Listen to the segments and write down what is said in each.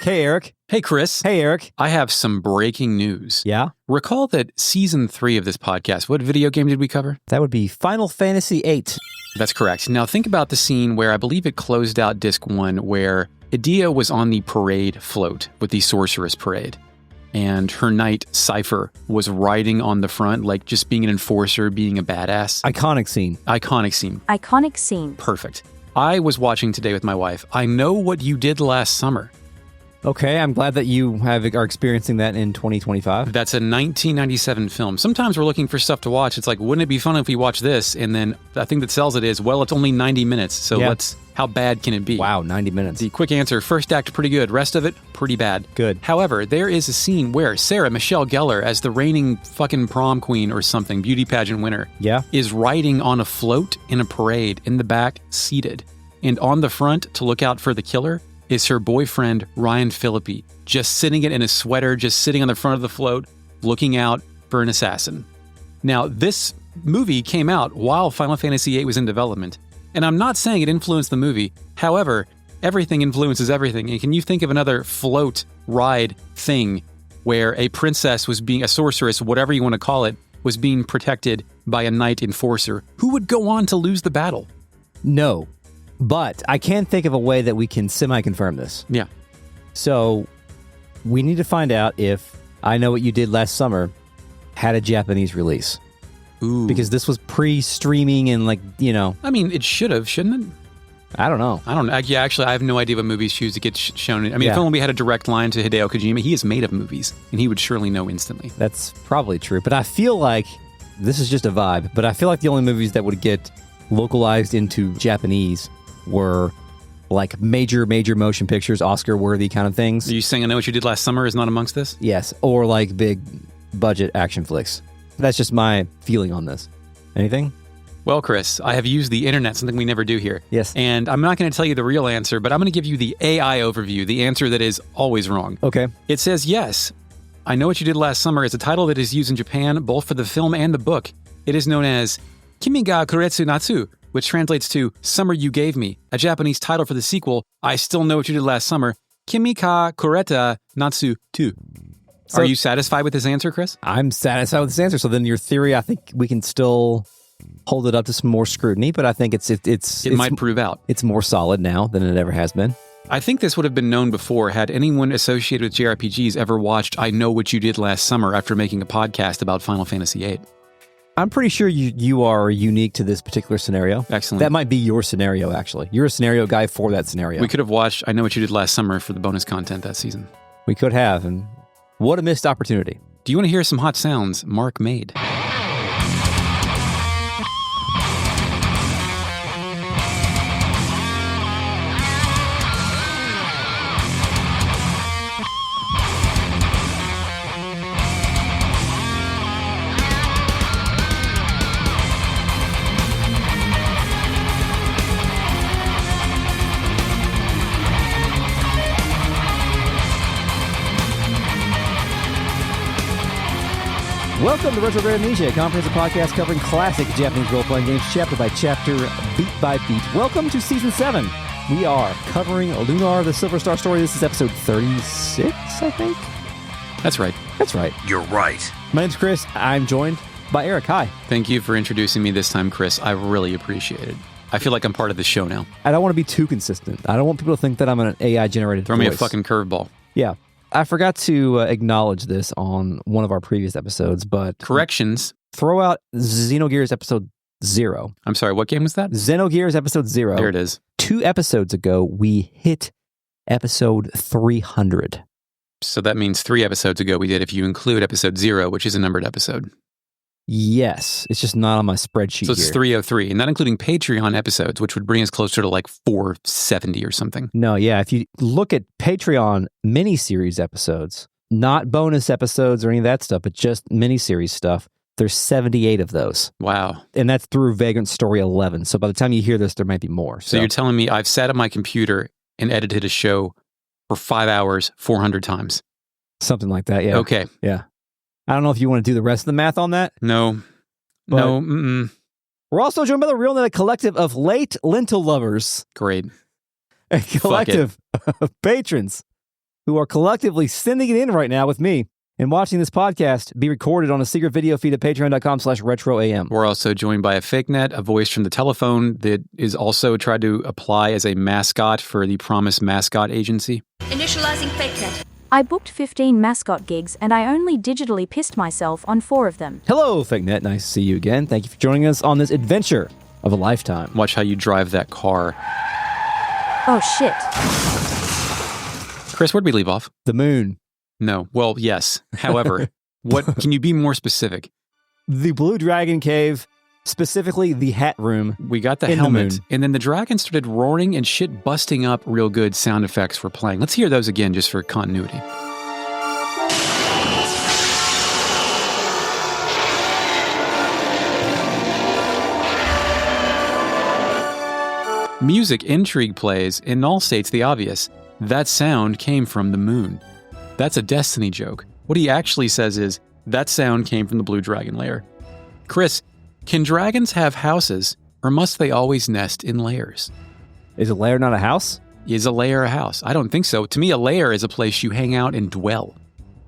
Hey, Eric. Hey, Chris. Hey, Eric. I have some breaking news. Yeah? Recall that season 3 of this podcast, what video game did we cover? That would be Final Fantasy VIII. That's correct. Now think about the scene where I believe it closed out disc 1, where Edea was on the parade float with the sorceress parade. And her knight, Cypher, was riding on the front, like just being an enforcer, being a badass. Iconic scene. Iconic scene. Iconic scene. Perfect. I was watching today with my wife. I know what you did last summer. Okay, I'm glad that you are experiencing that in 2025. That's a 1997 film. Sometimes we're looking for stuff to watch. It's like, wouldn't it be fun if we watch this? And then the thing that sells it is, well, it's only 90 minutes. So how bad can it be? Wow, 90 minutes. The quick answer, first act, pretty good. Rest of it, pretty bad. Good. However, there is a scene where Sarah Michelle Gellar, as the reigning fucking prom queen or something, beauty pageant winner, is riding on a float in a parade in the back, seated. And on the front, to look out for the killer, is her boyfriend, Ryan Phillippe, just sitting in a sweater, just sitting on the front of the float, looking out for an assassin. Now, this movie came out while Final Fantasy VIII was in development, and I'm not saying it influenced the movie. However, everything influences everything. And can you think of another float ride thing where a princess was being, a sorceress, whatever you want to call it, was being protected by a knight enforcer who would go on to lose the battle? No. But I can think of a way that we can semi-confirm this. Yeah. So we need to find out if I Know What You Did Last Summer had a Japanese release. Ooh. Because this was pre-streaming and I mean, it should have, shouldn't it? I don't know. Yeah, actually, I have no idea what movies choose to get shown. I mean, if only we had a direct line to Hideo Kojima, he is made of movies, and he would surely know instantly. That's probably true. But I feel like, this is just a vibe, but I feel like the only movies that would get localized into Japanese were like major motion pictures, Oscar-worthy kind of things. Are you saying I Know What You Did Last Summer is not amongst this? Yes, or like big budget action flicks. That's just my feeling on this. Anything? Well, Chris, I have used the internet, something we never do here. Yes. And I'm not going to tell you the real answer, but I'm going to give you the AI overview, the answer that is always wrong. Okay. It says, yes, I Know What You Did Last Summer is a title that is used in Japan both for the film and the book. It is known as Kimi ga Kuretsu Natsu, which translates to Summer You Gave Me, a Japanese title for the sequel, I Still Know What You Did Last Summer, Kimi ka Kureta Natsu 2. So, are you satisfied with this answer, Chris? I'm satisfied with this answer. So then your theory, I think we can still hold it up to some more scrutiny, but I think it might prove out. It's more solid now than it ever has been. I think this would have been known before had anyone associated with JRPGs ever watched I Know What You Did Last Summer after making a podcast about Final Fantasy VIII. I'm pretty sure you are unique to this particular scenario. Excellent. That might be your scenario, actually. You're a scenario guy for that scenario. We could have watched I Know What You Did Last Summer for the bonus content that season. We could have, and what a missed opportunity. Do you want to hear some hot sounds Mark made? Welcome to Retrograde Amnesia, a comprehensive podcast covering classic Japanese role-playing games chapter by chapter, beat by beat. Welcome to Season 7. We are covering Lunar, the Silver Star story. This is episode 36, I think? That's right. That's right. You're right. My name's Chris. I'm joined by Eric. Hi. Thank you for introducing me this time, Chris. I really appreciate it. I feel like I'm part of the show now. I don't want to be too consistent. I don't want people to think that I'm an AI-generated Throw voice. me a fucking curveball. Yeah. I forgot to acknowledge this on one of our previous episodes, but... Corrections. Throw out Xenogears episode 0. I'm sorry, what game was that? Xenogears episode 0. There it is. 2 episodes ago, we hit episode 300. So that means 3 episodes ago we did, if you include episode 0, which is a numbered episode. Yes. It's just not on my spreadsheet So it's here. 303, and not including Patreon episodes, which would bring us closer to like 470 or something. No, yeah. If you look at Patreon miniseries episodes, not bonus episodes or any of that stuff, but just miniseries stuff, there's 78 of those. Wow. And that's through Vagrant Story 11. So by the time you hear this, there might be more. So you're telling me I've sat at my computer and edited a show for 5 hours, 400 times. Something like that, yeah. Okay. Yeah. I don't know if you want to do the rest of the math on that. No. But no. Mm-mm. We're also joined by the RealNet, a collective of late lentil lovers. Great. A collective of patrons who are collectively sending it in right now with me and watching this podcast be recorded on a secret video feed at patreon.com/retroam. We're also joined by a fake net, a voice from the telephone that is also tried to apply as a mascot for the Promise Mascot Agency. Initializing fake net. I booked 15 mascot gigs and I only digitally pissed myself on 4 of them. Hello, fake net. Nice to see you again. Thank you for joining us on this adventure of a lifetime. Watch how you drive that car. Oh, shit. Chris, where'd we leave off? The moon. No. Well, yes. However, what can you be more specific? The Blue Dragon Cave, specifically the Hat Room. We got the helmet, and then the dragon started roaring and shit busting up. Real good sound effects were playing. Let's hear those again just for continuity. Music intrigue plays, and null states the obvious. That sound came from the moon. That's a Destiny joke. What he actually says is, that sound came from the Blue Dragon Lair. Chris, can dragons have houses, or must they always nest in lairs? Is a lair not a house? Is a lair a house? I don't think so. To me, a lair is a place you hang out and dwell.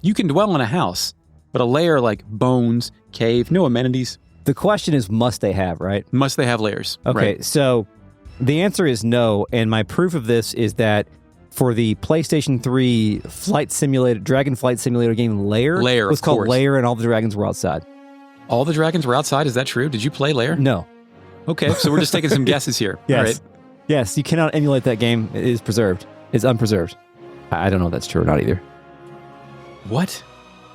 You can dwell in a house, but a lair like bones, cave, no amenities. The question is, must they have, right? Must they have lairs? Okay, right. So the answer is no, and my proof of this is that for the PlayStation 3 flight simulator, Dragon Flight Simulator game Lair, Lair, it was of called course. Lair, and all the dragons were outside. All the dragons were outside? Is that true? Did you play Lair? No. Okay, so we're just taking some guesses here. Yes. All right. Yes, you cannot emulate that game. It is preserved. It's unpreserved. I don't know if that's true or not either. What?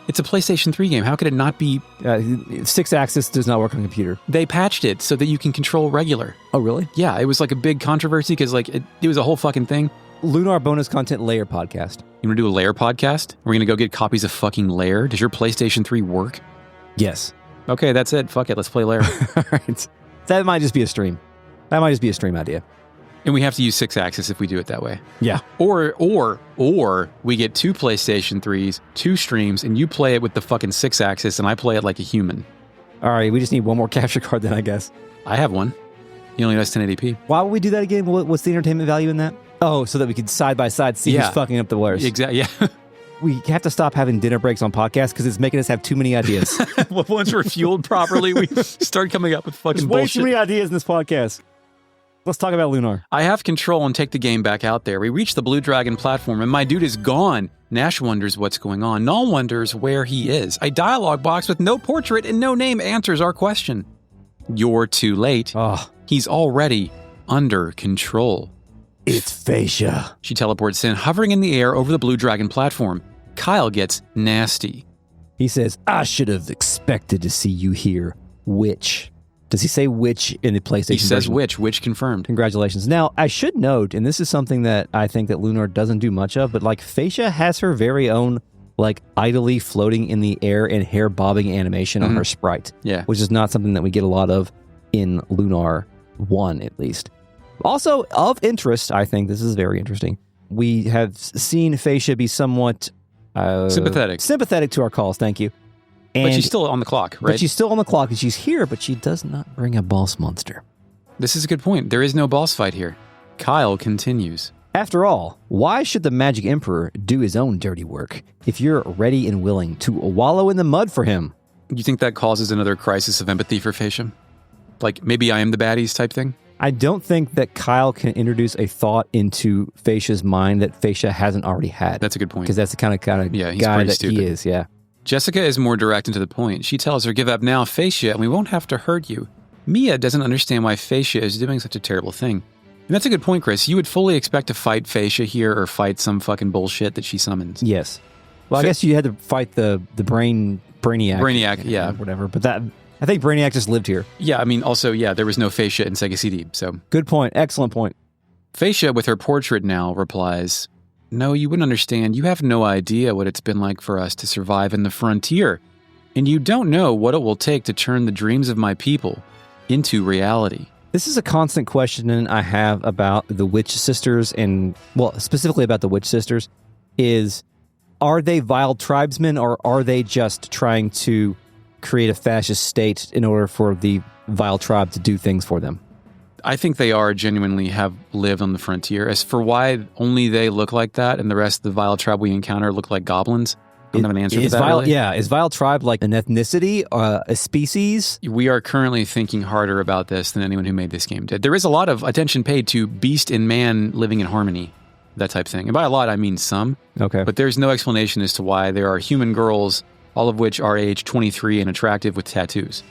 It's a PlayStation 3 game. How could it not be? 6-axis does not work on a computer. They patched it so that you can control regular. Oh, really? Yeah, it was like a big controversy because like it was a whole fucking thing. Lunar bonus content Lair podcast. You want to do a Lair podcast? We're going to go get copies of fucking Lair? Does your PlayStation 3 work? Yes. Okay, that's it. Fuck it. Let's play Lair. All right. That might just be a stream. That might just be a stream idea. And we have to use 6-axis if we do it that way. Yeah. Or we get 2 PlayStation 3s, 2 streams, and you play it with the fucking 6-axis and I play it like a human. All right, we just need one more capture card then, I guess. I have one. You only has 1080p. Why would we do that again? What's the entertainment value in that? Oh, so that we could side by side see who's fucking up the lairs. Exactly, yeah. We have to stop having dinner breaks on podcasts because it's making us have too many ideas. Well, once we're fueled properly, we start coming up with fucking There's way bullshit. too many ideas in this podcast. Let's talk about Lunar. I have control and take the game back out there. We reach the Blue Dragon platform, and my dude is gone. Nash wonders what's going on. Null wonders where he is. A dialogue box with no portrait and no name answers our question. You're too late. Oh. He's already under control. It's Phacia. She teleports in, hovering in the air over the Blue Dragon platform. Kyle gets nasty. He says, I should have expected to see you here, witch. Does he say witch in the PlayStation He says version? witch confirmed. Congratulations. Now, I should note, and this is something that I think that Lunar doesn't do much of, but like Phacia has her very own like idly floating in the air and hair bobbing animation on her sprite. Yeah. Which is not something that we get a lot of in Lunar 1, at least. Also, of interest, I think this is very interesting. We have seen Phacia be somewhat sympathetic to our calls, thank you. And, but she's still on the clock, right? But she's still on the clock, and she's here, but she does not bring a boss monster. This is a good point. There is no boss fight here. Kyle continues. After all, why should the Magic Emperor do his own dirty work if you're ready and willing to wallow in the mud for him? You think that causes another crisis of empathy for Phacia? Like, maybe I am the baddies type thing? I don't think that Kyle can introduce a thought into Phacia's mind that Phacia hasn't already had. That's a good point. Because that's the kind of guy that stupid. he is, yeah. Jessica is more direct and to the point. She tells her, give up now, Phacia, and we won't have to hurt you. Mia doesn't understand why Phacia is doing such a terrible thing. And that's a good point, Chris. You would fully expect to fight Phacia here or fight some fucking bullshit that she summons. Yes. Well, I guess you had to fight the Brainiac. Brainiac, yeah. Whatever. But I think Brainiac just lived here. Yeah, I mean, also, yeah, there was no Phacia in Sega CD, so. Good point. Excellent point. Phacia, with her portrait now, replies, no, you wouldn't understand. You have no idea what it's been like for us to survive in the frontier. And you don't know what it will take to turn the dreams of my people into reality. This is a constant question I have about the Witch Sisters and, well, specifically about the Witch Sisters, is are they vile tribesmen or are they just trying to create a fascist state in order for the vile tribe to do things for them? I think they are genuinely have lived on the frontier. As for why only they look like that and the rest of the Vile tribe we encounter look like goblins, I don't have an answer to that, really. Yeah, is Vile tribe like an ethnicity, a species? We are currently thinking harder about this than anyone who made this game did. There is a lot of attention paid to beast and man living in harmony, that type of thing. And by a lot, I mean some. Okay. But there's no explanation as to why there are human girls, all of which are age 23 and attractive with tattoos.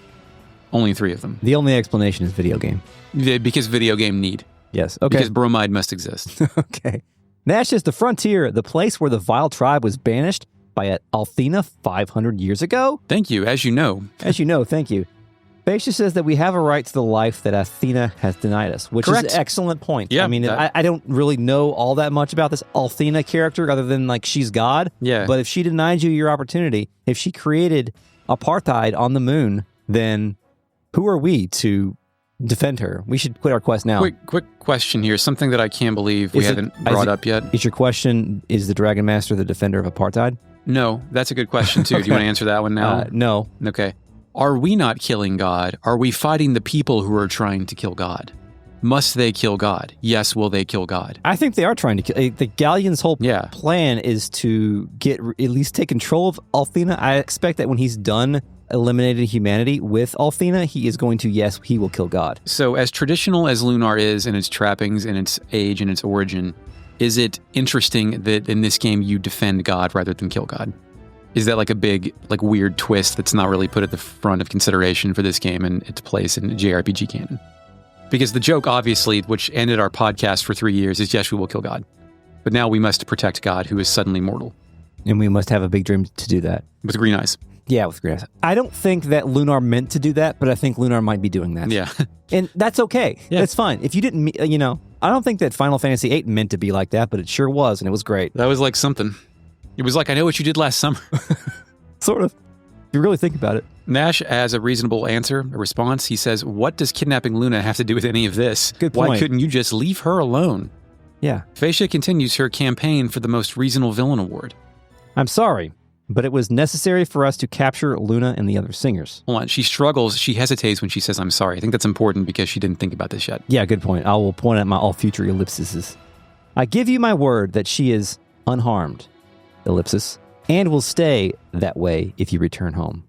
Only 3 of them. The only explanation is video game. Because video game need. Yes, okay. Because bromide must exist. Okay. Nash is the frontier, the place where the Vile tribe was banished by Althena 500 years ago? Thank you, as you know. As you know, thank you. Phacia says that we have a right to the life that Athena has denied us, which Correct. is an excellent point. Yeah, I mean, I don't really know all that much about this Althena character other than, like, she's God. Yeah. But if she denied you your opportunity, if she created apartheid on the moon, then who are we to defend her? We should quit our quest now. Quick question here. Something that I can't believe we haven't brought up yet. Is your question, is the Dragon Master the defender of apartheid? No, that's a good question, too. Okay. Do you want to answer that one now? No. Okay. Are we not killing God? Are we fighting the people who are trying to kill God? Must they kill God? Yes, will they kill God? I think they are trying to kill. The Galleon's whole plan is to at least take control of Althena. I expect that when he's done eliminating humanity with Althena, he is going to, he will kill God. So as traditional as Lunar is in its trappings and its age and its origin, is it interesting that in this game you defend God rather than kill God? Is that like a big, like weird twist that's not really put at the front of consideration for this game and its place in JRPG canon? Because the joke, obviously, which ended our podcast for 3 years, is yes, we will kill God. But now we must protect God, who is suddenly mortal. And we must have a big dream to do that. With green eyes. Yeah, with green eyes. I don't think that Lunar meant to do that, but I think Lunar might be doing that. Yeah. And that's okay. Yeah. That's fine. If you didn't, I don't think that Final Fantasy VIII meant to be like that, but it sure was, and it was great. That was like something. It was like, I know what you did last summer. Sort of. If you really think about it. Nash has a reasonable answer, a response. He says, what does kidnapping Luna have to do with any of this? Good point. Why couldn't you just leave her alone? Yeah. Phacia continues her campaign for the most reasonable villain award. I'm sorry, but it was necessary for us to capture Luna and the other singers. Hold on. She struggles. She hesitates when she says, I'm sorry. I think that's important because she didn't think about this yet. Yeah, good point. I will point out my all future ellipses. I give you my word that she is unharmed, ellipsis, and will stay that way if you return home.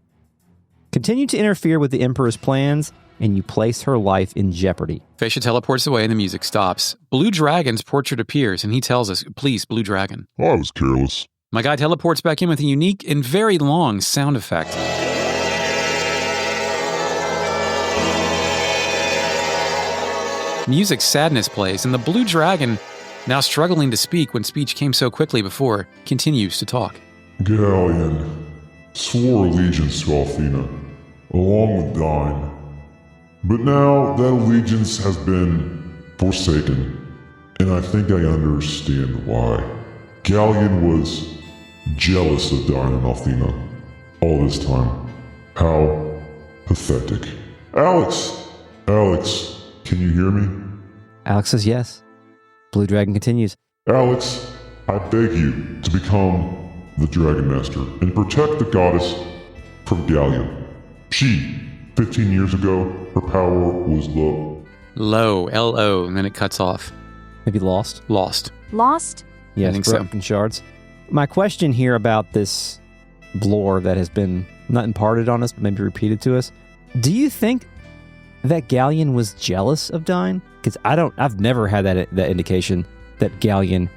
Continue to interfere with the Emperor's plans, and you place her life in jeopardy. Phacia teleports away and the music stops. Blue Dragon's portrait appears, and he tells us, please, Blue Dragon. I was careless. My guy teleports back in with a unique and very long sound effect. Music sadness plays, and the Blue Dragon, now struggling to speak when speech came so quickly before, continues to talk. Galleon swore allegiance to Althena, along with Dyne. But now that allegiance has been forsaken, and I think I understand why. Galleon was jealous of Dyne and Althena all this time. How pathetic. Alex, can you hear me? Alex says yes. Blue Dragon continues. Alex, I beg you to become the Dragon Master and protect the goddess from Galleon. She, 15 years ago, her power was low. Low, L-O, and then it cuts off. Maybe lost? Lost. Lost? Yes, I think broken shards. My question here about this lore that has been not imparted on us, but maybe repeated to us. Do you think that Galleon was jealous of Dyne? Because I've never had that indication that Galleon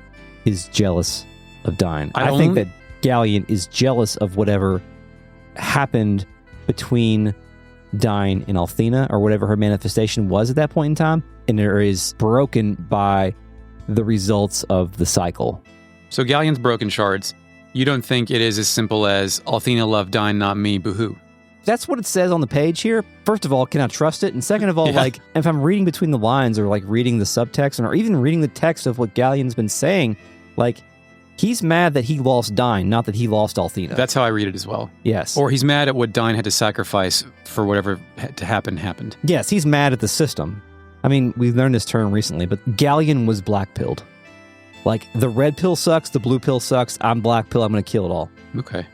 is jealous of Dyne. I think that Galleon is jealous of whatever happened between Dyne and Althena, or whatever her manifestation was at that point in time, and it is broken by the results of the cycle. So Galleon's broken shards. You don't think it is as simple as Althena loved Dyne, not me, boo-hoo? That's what it says on the page here. First of all, can I trust it? And second of all, like, if I'm reading between the lines or like reading the subtext or even reading the text of what Galleon's been saying, like, he's mad that he lost Dyne, not that he lost Althena. That's how I read it as well. Yes. Or he's mad at what Dyne had to sacrifice for whatever had to happen happened. Yes, he's mad at the system. I mean, we've learned this term recently, but Galleon was black-pilled. Like, the red pill sucks, the blue pill sucks, I'm black pill, I'm going to kill it all. Okay.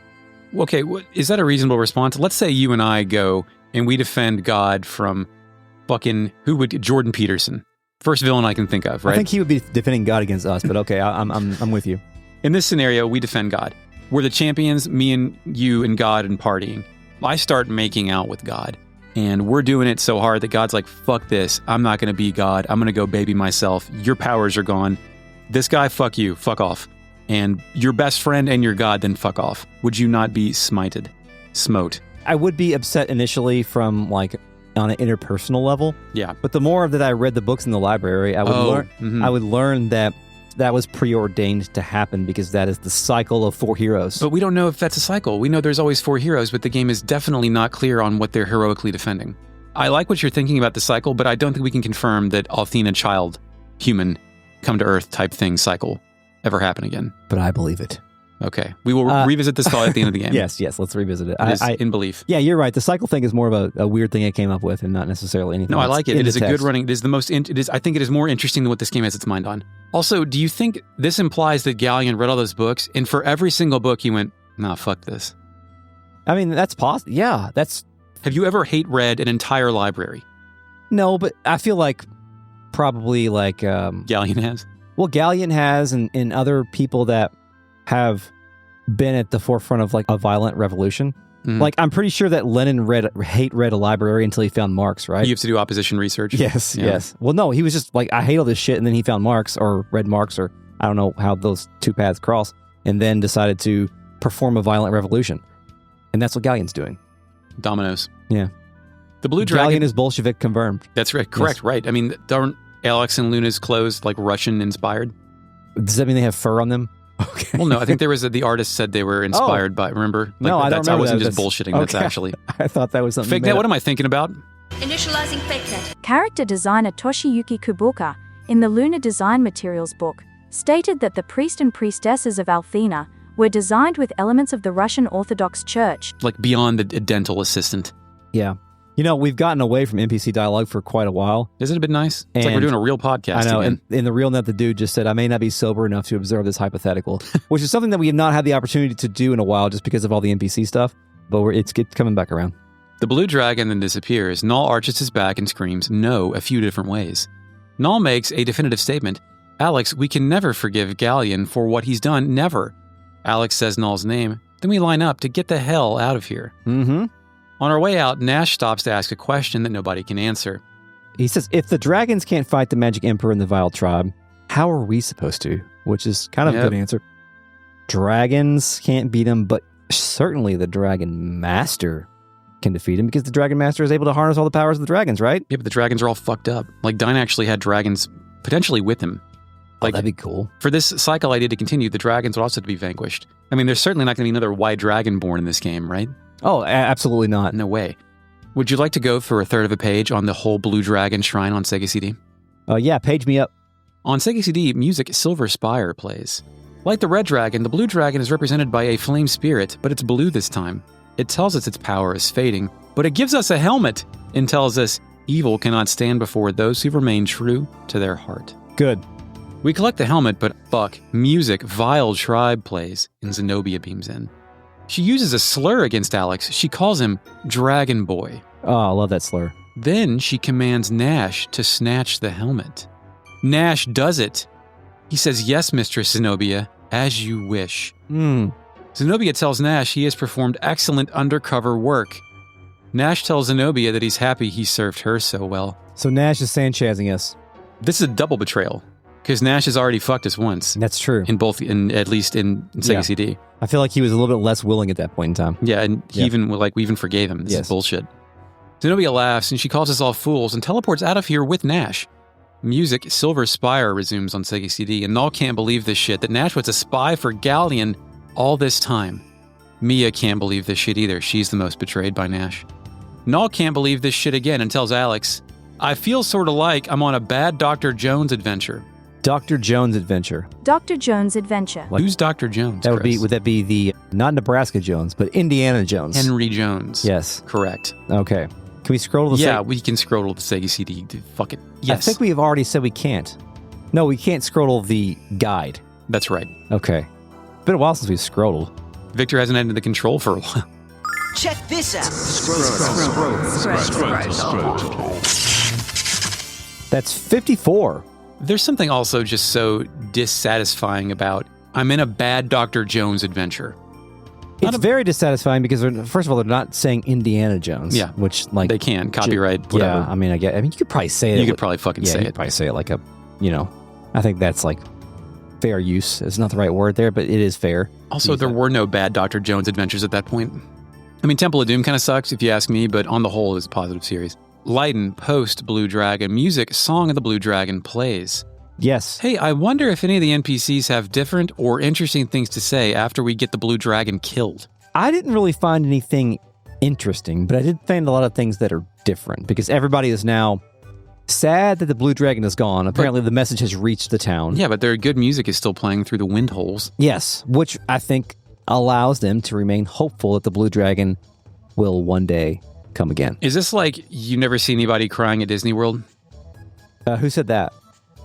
Is that a reasonable response? Let's say you and I go and we defend God from fucking, Jordan Peterson. First villain I can think of, right? I think he would be defending God against us, but okay, I'm with you. In this scenario, we defend God. We're the champions, me and you and God and partying. I start making out with God, and we're doing it so hard that God's like, fuck this. I'm not going to be God. I'm going to go baby myself. Your powers are gone. This guy, fuck you. Fuck off. And your best friend and your God, then fuck off. Would you not be smited? Smote? I would be upset initially from like on an interpersonal level. Yeah. But the more that I read the books in the library, I would learn that was preordained to happen because that is the cycle of 4 heroes. But we don't know if that's a cycle. We know there's always 4 heroes, but the game is definitely not clear on what they're heroically defending. I like what you're thinking about the cycle, but I don't think we can confirm that Althena child, human, come to Earth type thing cycle ever happen again. But I believe it. Okay. We will revisit this thought at the end of the game. Yes, let's revisit it. In belief. Yeah, you're right. The cycle thing is more of a weird thing I came up with and not necessarily anything. No, I like it. It is a text. good running. It is the most, I think it is more interesting than what this game has its mind on. Also, do you think this implies that Galleon read all those books and for every single book he went, nah, fuck this? I mean, that's possible. Yeah, that's... Have you ever hate read an entire library? No, but I feel like probably like... Galleon has? Well, Galleon has and other people that have been at the forefront of like a violent revolution. Mm-hmm. Like, I'm pretty sure that Lenin hate read a library until he found Marx, right? You have to do opposition research. Yes, yeah. Yes. Well, no, he was just like, I hate all this shit, and then he found Marx or read Marx, or I don't know how those two paths cross, and then decided to perform a violent revolution. And that's what Galleon's doing. Dominoes. Yeah. The Blue Dragon... Galleon is Bolshevik confirmed. That's right. Correct, yes. Right. I mean, aren't Alex and Luna's clothes like Russian-inspired? Does that mean they have fur on them? Okay. Well, no, I think there was the artist said they were inspired by, remember? Like, no, I don't remember. I wasn't just bullshitting, that's actually... I thought that was something... FakeNet, what am I thinking about? Initializing FakeNet. Character designer Toshiyuki Kubuka, in the Lunar Design Materials book, stated that the priest and priestesses of Althena were designed with elements of the Russian Orthodox Church. Like beyond the dental assistant. Yeah. You know, we've gotten away from NPC dialogue for quite a while. Isn't it a bit nice? It's like we're doing a real podcast. I know, again. and in the real net, the dude just said, I may not be sober enough to observe this hypothetical, which is something that we have not had the opportunity to do in a while just because of all the NPC stuff, but it's coming back around. The blue dragon then disappears. Null arches his back and screams, no, a few different ways. Null makes a definitive statement. Alex, we can never forgive Galleon for what he's done, never. Alex says Null's name. Then we line up to get the hell out of here. Mm-hmm. On our way out, Nash stops to ask a question that nobody can answer. He says, if the dragons can't fight the Magic Emperor and the Vile Tribe, how are we supposed to? Which is kind of a good answer. Dragons can't beat him, but certainly the Dragon Master can defeat him because the Dragon Master is able to harness all the powers of the dragons, right? Yeah, but the dragons are all fucked up. Like, Dyne actually had dragons potentially with him. Like, that'd be cool. For this cycle idea to continue, the dragons would also have to be vanquished. I mean, there's certainly not going to be another white dragon born in this game, right? Oh, absolutely not. No way. Would you like to go for a third of a page on the whole Blue Dragon shrine on Sega CD? Yeah, page me up. On Sega CD, music Silver Spire plays. Like the Red Dragon, the Blue Dragon is represented by a flame spirit, but it's blue this time. It tells us its power is fading, but it gives us a helmet and tells us evil cannot stand before those who remain true to their heart. Good. We collect the helmet, but fuck, music Vile Tribe plays, and Zenobia beams in. She uses a slur against Alex. She calls him Dragon Boy. Oh, I love that slur. Then she commands Nash to snatch the helmet. Nash does it. He says, yes, Mistress Zenobia, as you wish. Zenobia tells Nash he has performed excellent undercover work. Nash tells Zenobia that he's happy he served her so well. So Nash is Sanchezing us. This is a double betrayal. Because Nash has already fucked us once. That's true. At least in Sega CD. I feel like he was a little bit less willing at that point in time. Yeah, and we even forgave him. This is bullshit. Zenobia laughs, and she calls us all fools and teleports out of here with Nash. Music Silver Spire resumes on Sega CD, and Null can't believe this shit, that Nash was a spy for Galleon all this time. Mia can't believe this shit either. She's the most betrayed by Nash. Null can't believe this shit again and tells Alex, I feel sort of like I'm on a bad Dr. Jones adventure. Dr. Jones adventure. Dr. Jones adventure. Like, who's Dr. Jones? Would that be the not Nebraska Jones, but Indiana Jones? Henry Jones. Yes. Correct. Okay. Can we scroll to the Yeah, we can scroll to the Sega CD. Fuck it. Yes. I think we have already said we can't. No, we can't scroll the guide. That's right. Okay. It's been a while since we've scrolled. Victor hasn't had the control for a while. Check this out. That's 54. There's something also just so dissatisfying about, I'm in a bad Dr. Jones adventure. It's very dissatisfying because, first of all, they're not saying Indiana Jones. Yeah. Which, like... They can. Copyright, whatever. Yeah, I mean, you could probably say it. You could probably fucking say it. You could probably say it like a, I think that's like fair use. It's not the right word there, but it is fair. Also, there were no bad Dr. Jones adventures at that point. I mean, Temple of Doom kind of sucks if you ask me, but on the whole, it's a positive series. Lyton, post Blue Dragon, music, Song of the Blue Dragon plays. Yes. Hey, I wonder if any of the NPCs have different or interesting things to say after we get the Blue Dragon killed. I didn't really find anything interesting, but I did find a lot of things that are different because everybody is now sad that the Blue Dragon is gone. Apparently, the message has reached the town. Yeah, but their good music is still playing through the wind holes. Yes, which I think allows them to remain hopeful that the Blue Dragon will one day come again. Is this like you never see anybody crying at Disney World? Who said that?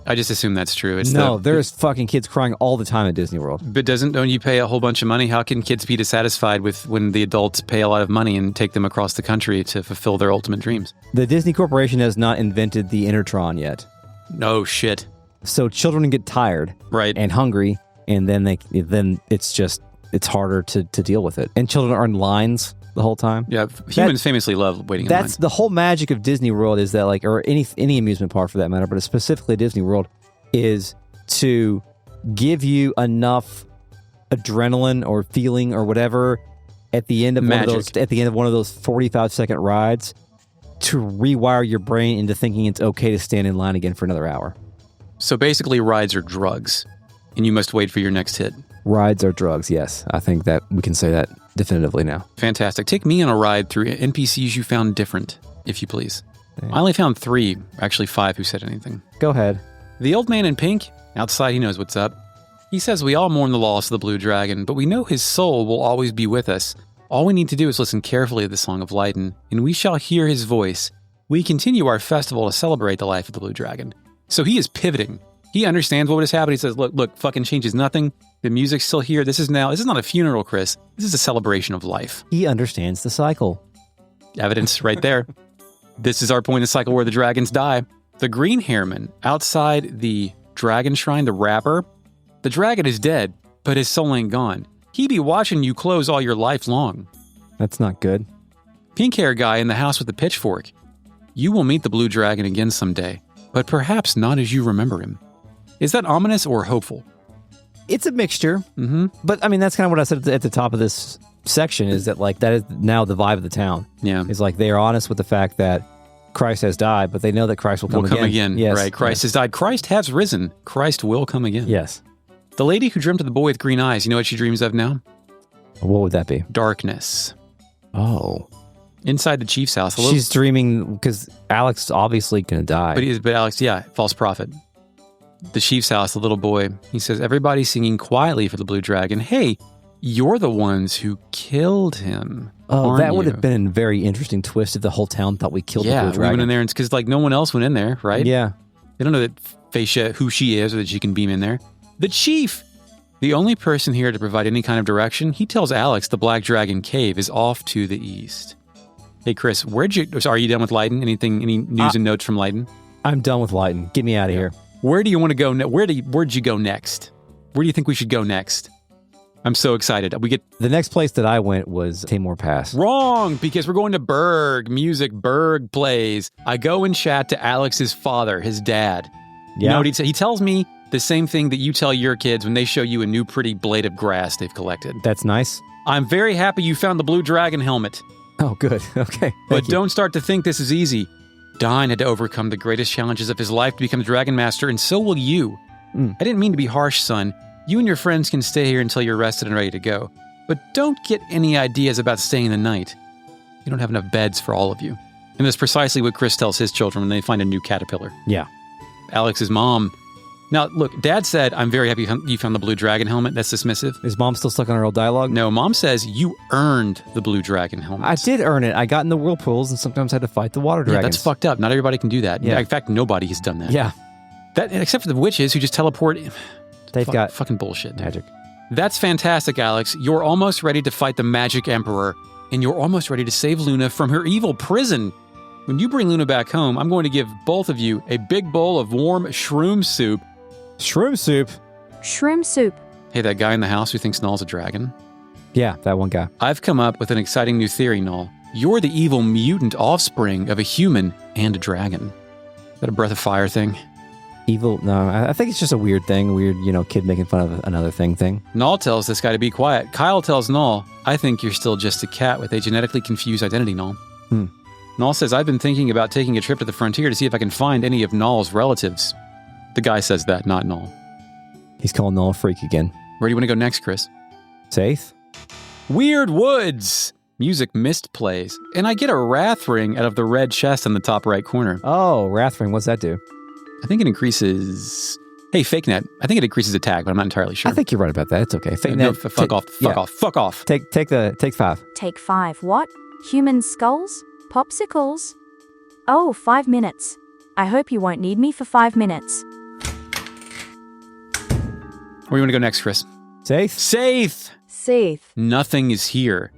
I just assume that's true. There's fucking kids crying all the time at Disney World. But don't you pay a whole bunch of money? How can kids be dissatisfied with when the adults pay a lot of money and take them across the country to fulfill their ultimate dreams? The Disney Corporation has not invented the Intertron yet. No shit. So children get tired, right, and hungry, and then it's harder to deal with it. And children are in lines the whole time. Yeah, humans famously love waiting in lines. That's the whole magic of Disney World is that, like, or any amusement park for that matter, but specifically Disney World, is to give you enough adrenaline or feeling or whatever at the end of one of those 45-second rides to rewire your brain into thinking it's okay to stand in line again for another hour. So basically, rides are drugs, and you must wait for your next hit. Rides are drugs, yes. I think that we can say that definitively now. Fantastic. Take me on a ride through NPCs you found different, if you please. Yeah. I only found 3, actually 5 who said anything. Go ahead. The old man in pink, outside he knows what's up. He says we all mourn the loss of the Blue Dragon, but we know his soul will always be with us. All we need to do is listen carefully to the Song of Lyton, and we shall hear his voice. We continue our festival to celebrate the life of the Blue Dragon. So he is pivoting. He understands what has happened. He says, look, fucking changes nothing. The music's still here. This is not a funeral, Chris. This is a celebration of life. He understands the cycle. Evidence right there. This is our point in the cycle where the dragons die. The green hairman outside the dragon shrine, the rapper, the dragon is dead, but his soul ain't gone. He be watching you close all your life long. That's not good. Pink hair guy in the house with the pitchfork. You will meet the Blue Dragon again someday, but perhaps not as you remember him. Is that ominous or hopeful? It's a mixture. Mm-hmm. But I mean, that's kind of what I said at the top of this section is that, like, that is now the vibe of the town. Yeah. It's like they are honest with the fact that Christ has died, but they know that Christ will come again. Yes. Right. Christ has died. Christ has risen. Christ will come again. Yes. The lady who dreamt of the boy with green eyes, you know what she dreams of now? What would that be? Darkness. Oh. Inside the chief's house. She's dreaming because Alex is obviously going to die. But Alex, false prophet. The chief's house, the little boy, he says, everybody's singing quietly for the Blue Dragon. Hey, you're the ones who killed him. Oh, that would have been a very interesting twist if the whole town thought we killed the Blue Dragon. Yeah, we went in there, and because no one else went in there, right? Yeah. They don't know that Phacia, who she is, or that she can beam in there. The chief, the only person here to provide any kind of direction, he tells Alex the Black Dragon Cave is off to the east. Hey, Chris, are you done with Lyton? Any news and notes from Lyton? I'm done with Lyton. Get me out of here. Where do you want to go? Where'd you go next? Where do you think we should go next? I'm so excited. The next place that I went was Tamur Pass. Wrong, because we're going to Berg. Music, Berg plays. I go and chat to Alex's father, his dad. Yeah. You know what he tells me the same thing that you tell your kids when they show you a new pretty blade of grass they've collected. That's nice. I'm very happy you found the Blue Dragon helmet. Oh, good. Okay. But don't start to think this is easy. Dine had to overcome the greatest challenges of his life to become the Dragon Master, and so will you. I didn't mean to be harsh, son. You and your friends can stay here until you're rested and ready to go. But don't get any ideas about staying the night. You don't have enough beds for all of you. And that's precisely what Chris tells his children when they find a new caterpillar. Yeah. Alex's mom. Now, look, Dad said, I'm very happy you found the Blue Dragon helmet. That's dismissive. Is Mom still stuck on her old dialogue? No, Mom says you earned the Blue Dragon helmet. I did earn it. I got in the whirlpools and sometimes had to fight the water dragons. Yeah, that's fucked up. Not everybody can do that. Yeah. In fact, nobody has done that. Yeah. Except for the witches who just teleport. They've got fucking bullshit. Magic. That's fantastic, Alex. You're almost ready to fight the Magic Emperor, and you're almost ready to save Luna from her evil prison. when you bring Luna back home, I'm going to give both of you a big bowl of warm shroom soup. Shroom soup? Shroom soup. Hey, that guy in the house who thinks Null's a dragon? Yeah, that one guy. I've come up with an exciting new theory, Null. You're the evil mutant offspring of a human and a dragon. Is that a Breath of Fire thing? Evil? No, I think it's just a weird thing. Weird, kid making fun of another thing. Null tells this guy to be quiet. Kyle tells Null, I think you're still just a cat with a genetically confused identity, Null. Null says, I've been thinking about taking a trip to the frontier to see if I can find any of Null's relatives. The guy says that, not Null. He's calling Null a freak again. Where do you want to go next, Chris? Safe? Weird Woods! Music Mist plays, and I get a wrath ring out of the red chest in the top right corner. Oh, wrath ring. What's that do? I think it increases... Hey, Fake Net. I think it increases attack, but I'm not entirely sure. I think you're right about that. It's okay. Fake No, Net. fuck off. Take 5. Take 5. What? Human skulls? Popsicles? Oh, 5 minutes. I hope you won't need me for 5 minutes. Where do you want to go next, Chris? Safe? Safe. Nothing is here.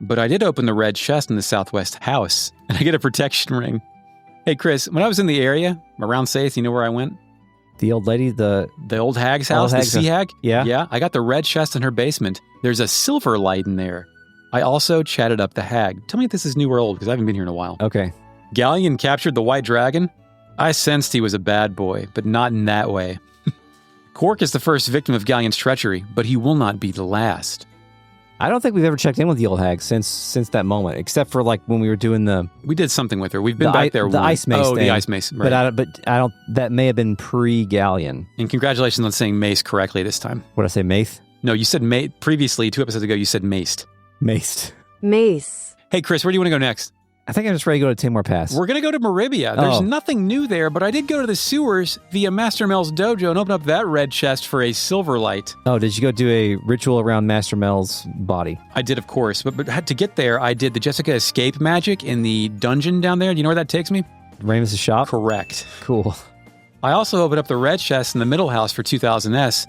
But I did open the red chest in the southwest house, and I get a protection ring. Hey, Chris, when I was in the area, around Safe, you know where I went? The old lady, the old hag's house, the sea hag? Yeah. Yeah, I got the red chest in her basement. There's a silver light in there. I also chatted up the hag. Tell me if this is new or old, because I haven't been here in a while. Okay. Galleon captured the white dragon. I sensed he was a bad boy, but not in that way. Quark is the first victim of Galleon's treachery, but he will not be the last. I don't think we've ever checked in with the old hag since that moment, except for like when we were doing We did something with her. We've been back there. The ice mace thing. The ice mace. Right. But I don't. That may have been pre-Galleon. And congratulations on saying mace correctly this time. What did I say, mace? No, you said previously, 2 episodes ago, you said maced. Maced. Mace. Hey, Chris, where do you want to go next? I think I'm just ready to go to Tamur Pass. We're going to go to Maribia. There's nothing new there, but I did go to the sewers via Master Mel's dojo and open up that red chest for a silver light. Oh, did you go do a ritual around Master Mel's body? I did, of course. But to get there, I did the Jessica escape magic in the dungeon down there. Do you know where that takes me? Ramus' shop? Correct. Cool. I also opened up the red chest in the middle house for 2000S,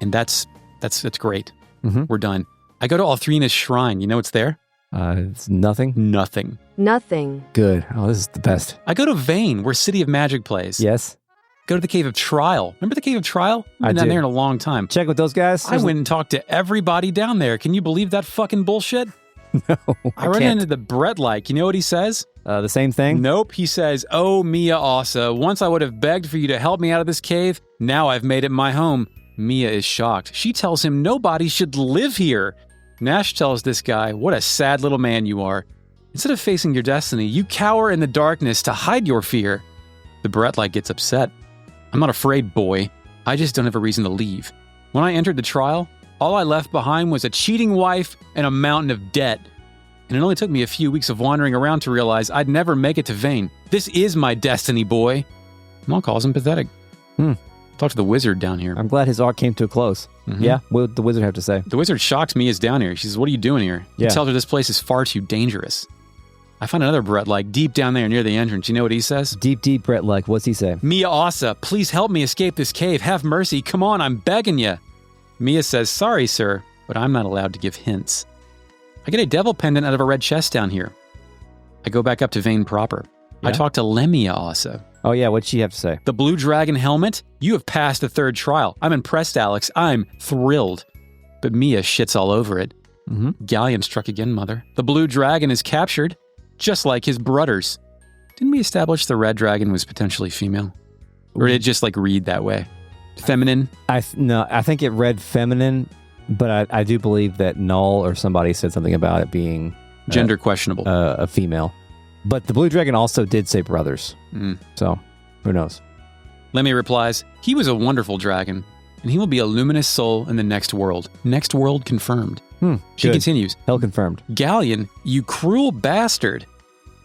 and that's great. Mm-hmm. We're done. I go to Althrina's shrine. You know what's there? It's nothing? Nothing. Good. Oh, this is the best. I go to Vane, where City of Magic plays. Yes. Go to the Cave of Trial. Remember the Cave of Trial? I've been down there in a long time. Check with those guys? I went and talked to everybody down there. Can you believe that fucking bullshit? No, I run into the Brett like. You know what he says? The same thing? Nope. He says, "Oh, Mia Asa, once I would have begged for you to help me out of this cave. Now I've made it my home." Mia is shocked. She tells him nobody should live here. Nash tells this guy, "What a sad little man you are. Instead of facing your destiny, you cower in the darkness to hide your fear." The Brett like gets upset. "I'm not afraid, boy. I just don't have a reason to leave. When I entered the trial, all I left behind was a cheating wife and a mountain of debt. And it only took me a few weeks of wandering around to realize I'd never make it to Vane. This is my destiny, boy." Mom calls him pathetic. Talk to the wizard down here. I'm glad his arc came to a close. Mm-hmm. Yeah, what did the wizard have to say? The wizard shocks Mia's down here. She says, "What are you doing here?" He tells her this place is far too dangerous. I find another Brett like deep down there near the entrance. You know what he says? Deep Brett like. What's he say? "Mia Asa, please help me escape this cave. Have mercy. Come on, I'm begging you." Mia says, "Sorry, sir, but I'm not allowed to give hints." I get a devil pendant out of a red chest down here. I go back up to Vane proper. Yeah? I talk to Lemia Asa. Oh yeah, what'd she have to say? "The blue dragon helmet? You have passed the 3rd trial. I'm impressed, Alex. I'm thrilled." But Mia shits all over it. Galleon struck again, mother. "The blue dragon is captured, just like his brothers." Didn't we establish the red dragon was potentially female? Or did it just like read that way? Feminine? No, I think it read feminine, but I do believe that Null or somebody said something about it being Gender questionable. A female. But the blue dragon also did say brothers. So, who knows? Lemmy replies, "He was a wonderful dragon, and he will be a luminous soul in the next world. Next world confirmed." She Good. continues, Hell confirmed. "Galleon, you cruel bastard."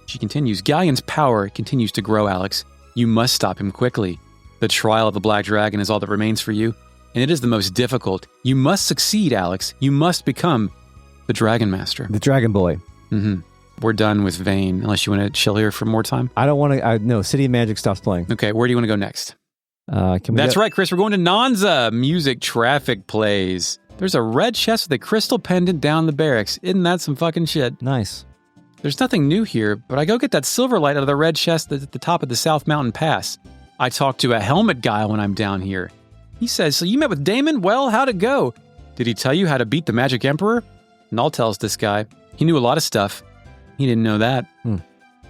She continues, "Galleon's power continues to grow, Alex. You must stop him quickly. The trial of the Black Dragon is all that remains for you, and it is the most difficult. You must succeed, Alex. You must become the Dragon Master." The Dragon Boy. We're done with Vane, unless you want to chill here for more time. I don't want to. No, City of Magic stops playing. Okay, where do you want to go next? That's right, Chris. We're going to Nanza. Music traffic plays. There's a red chest with a crystal pendant down the barracks. Isn't that some fucking shit? Nice. There's nothing new here, but I go get that silver light out of the red chest at the top of the South Mountain Pass. I talk to a helmet guy when I'm down here. He says, so you met with Damon? Well, how'd it go? Did he tell you how to beat the Magic Emperor? Null tells this guy. He knew a lot of stuff. He didn't know that.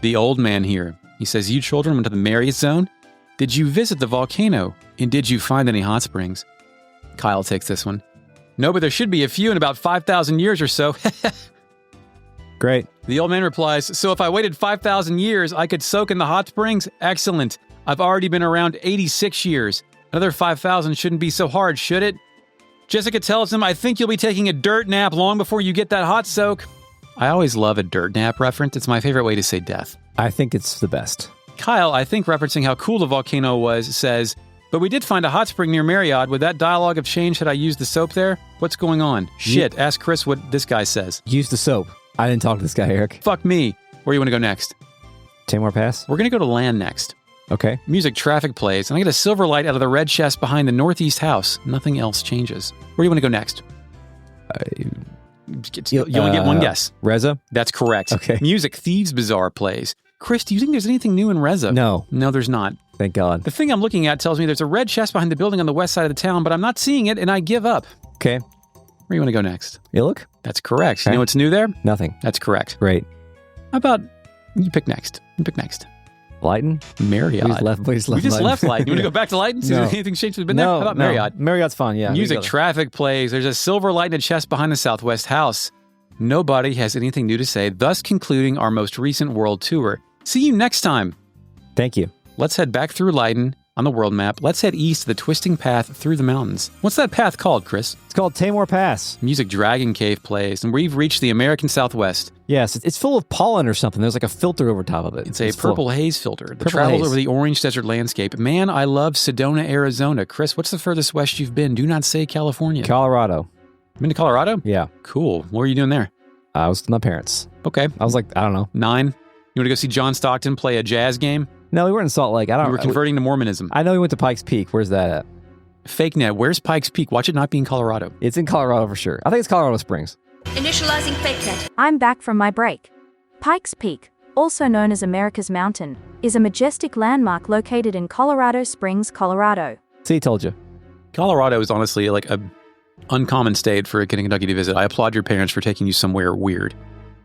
The old man here. He says, you children went to the Marriott Zone? Did you visit the volcano? And did you find any hot springs? Kyle takes this one. No, but there should be a few in about 5,000 years or so. Great. The old man replies, so if I waited 5,000 years, I could soak in the hot springs? Excellent. I've already been around 86 years. Another 5,000 shouldn't be so hard, should it? Jessica tells him, I think you'll be taking a dirt nap long before you get that hot soak. I always love a dirt nap reference. It's my favorite way to say death. I think it's the best. Kyle, I think referencing how cool the volcano was, says, but we did find a hot spring near Marriott. Would that dialogue have changed had I used the soap there? What's going on? Shit, ask Chris what this guy says. Use the soap. I didn't talk to this guy, Eric. Fuck me. Where do you want to go next? Tamur Pass? We're going to go to land next. Okay. Music traffic plays, and I get a silver light out of the red chest behind the northeast house. Nothing else changes. Where do you want to go next? You only get one guess. Reza? That's correct. Okay. Music Thieves Bazaar plays. Chris, do you think there's anything new in Reza? No. No, there's not. Thank God. The thing I'm looking at tells me there's a red chest behind the building on the west side of the town, but I'm not seeing it, and I give up. Okay. Where do you want to go next? Illic? That's correct. Okay. You know what's new there? Nothing. That's correct. Great. How about you pick next? Lyton? Marriott. We just left Lyton. You want to go back to Lyton? See if anything's changed? We've been there? How about Marriott? Marriott's fun, yeah. Music traffic plays. There's a silver light in a chest behind the southwest house. Nobody has anything new to say, thus concluding our most recent world tour. See you next time. Thank you. Let's head back through Lyton on the world map. Let's head east to the twisting path through the mountains. What's that path called, Chris? It's called Tamur Pass. Music Dragon Cave plays, and we've reached the American Southwest. Yes, it's full of pollen or something. There's like a filter over top of it. It's a purple haze filter that travels over the orange desert landscape. Man, I love Sedona, Arizona. Chris, what's the furthest west you've been? Do not say California. Colorado. Been to Colorado? Yeah. Cool. What were you doing there? I was with my parents. Okay. I was like, I don't know. 9. You want to go see John Stockton play a jazz game? No, we weren't in Salt Lake. We were converting to Mormonism. I know we went to Pikes Peak. Where's that at? Fake net. Where's Pikes Peak? Watch it not be in Colorado. It's in Colorado for sure. I think it's Colorado Springs. Initializing fake net. I'm back from my break. Pikes Peak, also known as America's Mountain, is a majestic landmark located in Colorado Springs, Colorado. See, told you. Colorado is honestly like a uncommon state for Kentucky to visit. I applaud your parents for taking you somewhere weird.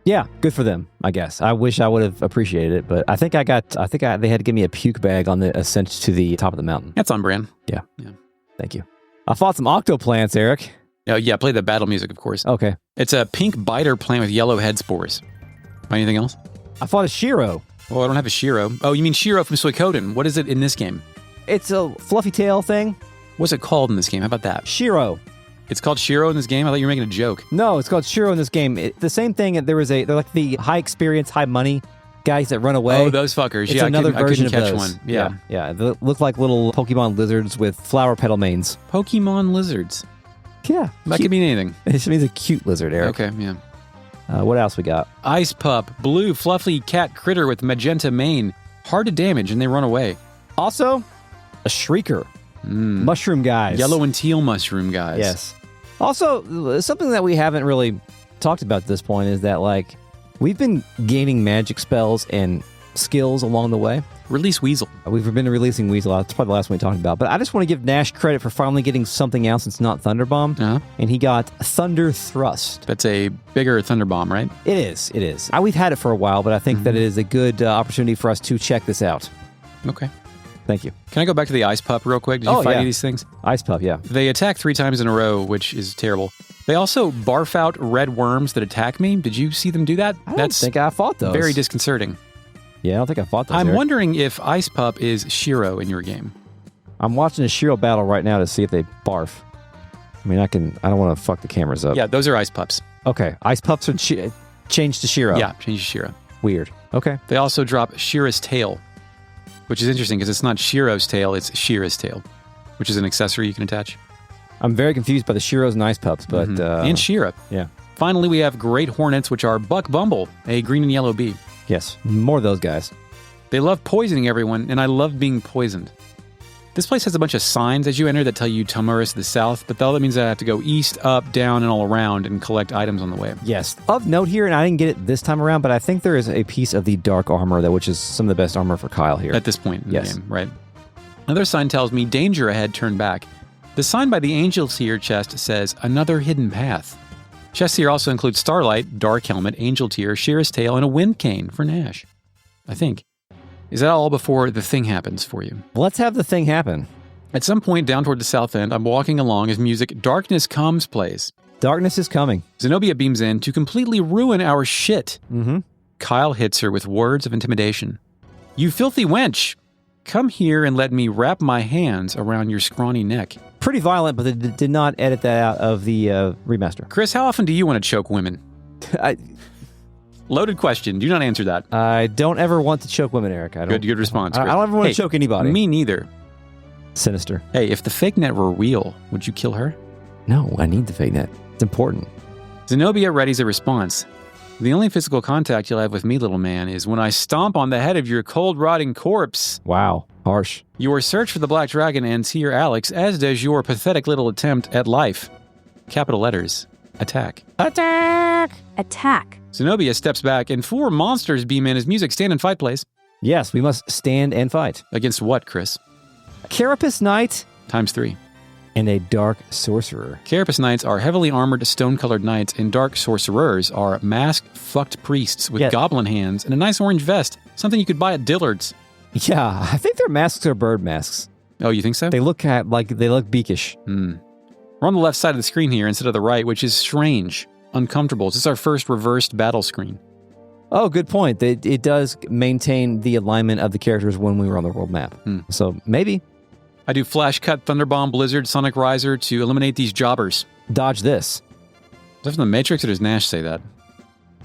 Yeah, good for them, I guess. I wish I would have appreciated it, but I think they had to give me a puke bag on the ascent to the top of the mountain. That's on brand. Yeah. Thank you. I fought some octoplants, Eric. Oh, yeah, play the battle music, of course. Okay. It's a pink biter plant with yellow head spores. Anything else? I fought a Shiro. Oh, I don't have a Shiro. Oh, you mean Shiro from Suikoden. What is it in this game? It's a fluffy tail thing. What's it called in this game? How about that? Shiro. It's called Shiro in this game? I thought you were making a joke. No, it's called Shiro in this game. The same thing, they're like the high experience, high money guys that run away. Oh, those fuckers. It's yeah, another version I couldn't catch of one. those. Yeah. Yeah. They look like little Pokemon lizards with flower petal manes. Pokemon lizards. Yeah. That could mean anything. It just means a cute lizard, Eric. Okay, yeah. What else we got? Ice pup, blue, fluffy cat critter with magenta mane. Hard to damage, and they run away. Also, a shrieker. Mushroom guys. Yellow and teal mushroom guys. Yes. Also, something that we haven't really talked about at this point is that, like, we've been gaining magic spells and skills along the way. Release Weasel. We've been releasing Weasel. That's probably the last one we talked about. But I just want to give Nash credit for finally getting something else that's not Thunder Bomb. And he got Thunder Thrust. That's a bigger Thunder Bomb, right? It is. It is. We've had it for a while, but I think that it is a good opportunity for us to check this out. Okay. Thank you. Can I go back to the Ice Pup real quick? Did you fight any of these things? Ice Pup, yeah. They attack 3 times in a row, which is terrible. They also barf out red worms that attack me. Did you see them do that? I don't think I fought those. Very disconcerting. Yeah, I don't think I fought those. I'm wondering if Ice Pup is Shiro in your game. I'm watching a Shiro battle right now to see if they barf. I mean, I don't want to fuck the cameras up. Yeah, those are Ice Pups. Okay, Ice Pups are changed to Shiro. Yeah, change to Shiro. Weird. Okay. They also drop Shira's tail, which is interesting because it's not Shiro's tail, it's Shira's tail, which is an accessory you can attach. I'm very confused by the Shiros and Ice Pups, but... and Shira. Yeah. Finally, we have Great Hornets, which are Buck Bumble, a green and yellow bee. Yes, more of those guys. They love poisoning everyone, and I love being poisoned. This place has a bunch of signs as you enter that tell you Tamur is to the south, but all that means that I have to go east, up, down, and all around and collect items on the way. Yes. Of note here, and I didn't get it this time around, but I think there is a piece of the dark armor, which is some of the best armor for Kyle here. At this point in the game, right? Another sign tells me danger ahead, turn back. The sign by the Angel's Tear chest says another hidden path. Chests here also include Starlight, Dark Helmet, Angel Tear, Shear's Tail, and a Wind Cane for Nash. I think. Is that all before the thing happens for you? Let's have the thing happen. At some point down toward the south end, I'm walking along as music Darkness Comes plays. Darkness is coming. Zenobia beams in to completely ruin our shit. Mm-hmm. Kyle hits her with words of intimidation. You filthy wench! Come here and let me wrap my hands around your scrawny neck. Pretty violent, but they did not edit that out of the remaster. Chris, how often do you want to choke women? Loaded question. Do not answer that. I don't ever want to choke women, Eric. Good response, Chris. I don't ever want to choke anybody. Me neither. Sinister. Hey, if the fake net were real, would you kill her? No, I need the fake net. It's important. Zenobia readies a response. The only physical contact you'll have with me, little man, is when I stomp on the head of your cold, rotting corpse. Wow. Harsh. Your search for the Black Dragon ends here, Alex, as does your pathetic little attempt at life. Capital letters. Attack. Attack! Attack. Zenobia steps back, and 4 monsters beam in as music stand and fight plays. Yes, we must stand and fight. Against what, Chris? A Carapace Knight. Times 3. And a Dark Sorcerer. Carapace Knights are heavily armored stone-colored knights, and Dark Sorcerers are masked, fucked priests with goblin hands and a nice orange vest, something you could buy at Dillard's. Yeah, I think their masks are bird masks. Oh, you think so? They look beakish. We're on the left side of the screen here instead of the right, which is strange. Uncomfortable. This is our first reversed battle screen. Oh, good point. It does maintain the alignment of the characters when we were on the world map. So maybe. I do Flash Cut, Thunderbomb, Blizzard, Sonic Riser to eliminate these jobbers. Dodge this. Is that from the Matrix or does Nash say that?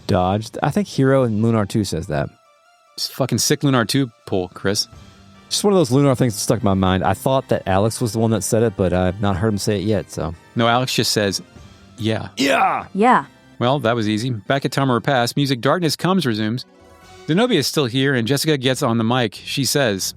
Dodged. I think Hero and Lunar 2 says that. It's fucking sick Lunar 2 pull, Chris. Just one of those Lunar things that stuck in my mind. I thought that Alex was the one that said it, but I've not heard him say it yet, so. No, Alex just says, yeah. Yeah! Yeah. Well, that was easy. Back at Tamur Pass, music Darkness Comes resumes. Zenobia is still here, and Jessica gets on the mic. She says,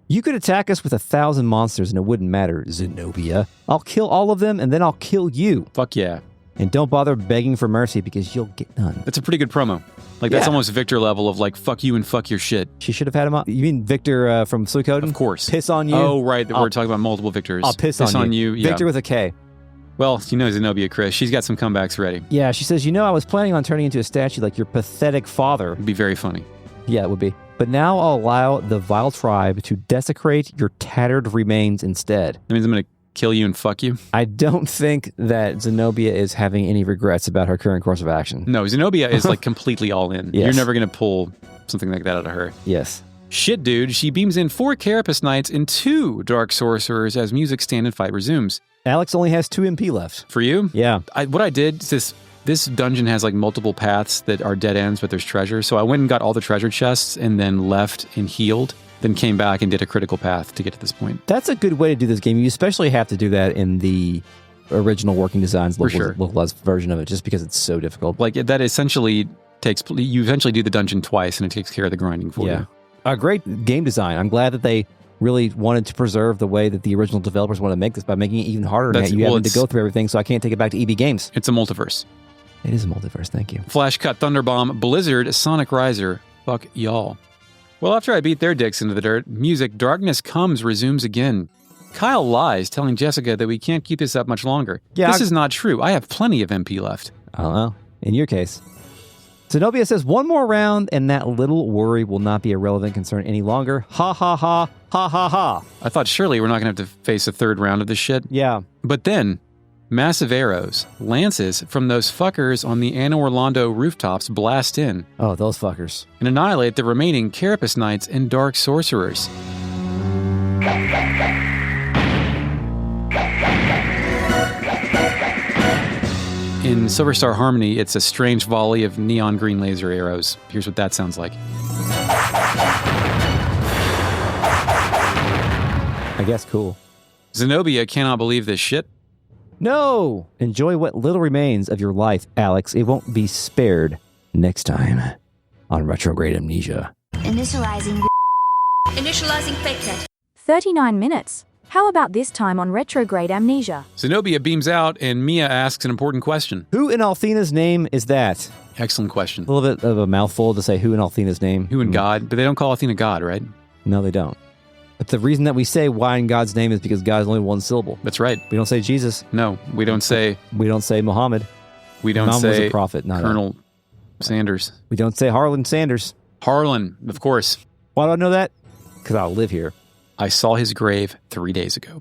You could attack us with 1,000 monsters and it wouldn't matter, Zenobia. I'll kill all of them and then I'll kill you. Fuck yeah. And don't bother begging for mercy because you'll get none. That's a pretty good promo. Like, that's almost Victor level of like, fuck you and fuck your shit. She should have had him on. You mean Victor from Suikoden? Of course. Piss on you? Oh, right. We're talking about multiple Victors. I'll piss on you. Yeah. Victor with a K. Well, you know Zenobia, Chris. She's got some comebacks ready. Yeah, she says, I was planning on turning into a statue like your pathetic father. It'd be very funny. Yeah, it would be. But now I'll allow the vile tribe to desecrate your tattered remains instead. That means I'm going to kill you and fuck you? I don't think that Zenobia is having any regrets about her current course of action. No, Zenobia is like completely all in. Yes. You're never going to pull something like that out of her. Yes. Shit, dude. She beams in 4 Carapace Knights and 2 Dark Sorcerers as music stand and fight resumes. Alex only has 2 MP left. For you? Yeah. What I did is this dungeon has like multiple paths that are dead ends, but there's treasure. So I went and got all the treasure chests and then left and healed, then came back and did a critical path to get to this point. That's a good way to do this game. You especially have to do that in the original Working Designs localized version of it, just because it's so difficult. Like that essentially you eventually do the dungeon twice and it takes care of the grinding for you. A great game design. I'm glad that they really wanted to preserve the way that the original developers wanted to make this by making it even harder and you having to go through everything, so I can't take it back to EB Games. It's a multiverse. It is a multiverse, thank you. Flash Cut, Thunderbomb, Blizzard, Sonic Riser. Fuck y'all. Well, after I beat their dicks into the dirt, music Darkness Comes resumes again. Kyle lies, telling Jessica that we can't keep this up much longer. Yeah, this is not true. I have plenty of MP left. I don't know. In your case. Zenobia says, one more round and that little worry will not be a relevant concern any longer. Ha ha ha, ha ha ha. I thought surely we're not going to have to face a third round of this shit. Yeah. But then, massive arrows, lances from those fuckers on the Anna Orlando rooftops blast in. Oh, those fuckers. And annihilate the remaining Carapace Knights and Dark Sorcerers. In Silver Star Harmony, it's a strange volley of neon green laser arrows. Here's what that sounds like. I guess cool. Zenobia cannot believe this shit. No! Enjoy what little remains of your life, Alex. It won't be spared next time on Retrograde Amnesia. Initializing FFVIII. 39 minutes. How about this time on retrograde amnesia? Zenobia beams out, and Mia asks an important question. Who in Althena's name is that? Excellent question. A little bit of a mouthful to say who in Althena's name. Who in God? But they don't call Athena God, right? No, they don't. But the reason that we say why in God's name is because God is only one syllable. That's right. We don't say Jesus. No, we don't say... We don't say Muhammad. We don't Muhammad say was a prophet, not Colonel Sanders. We don't say Harlan Sanders. Harlan, of course. Why do I know that? Because I live here. I saw his grave 3 days ago.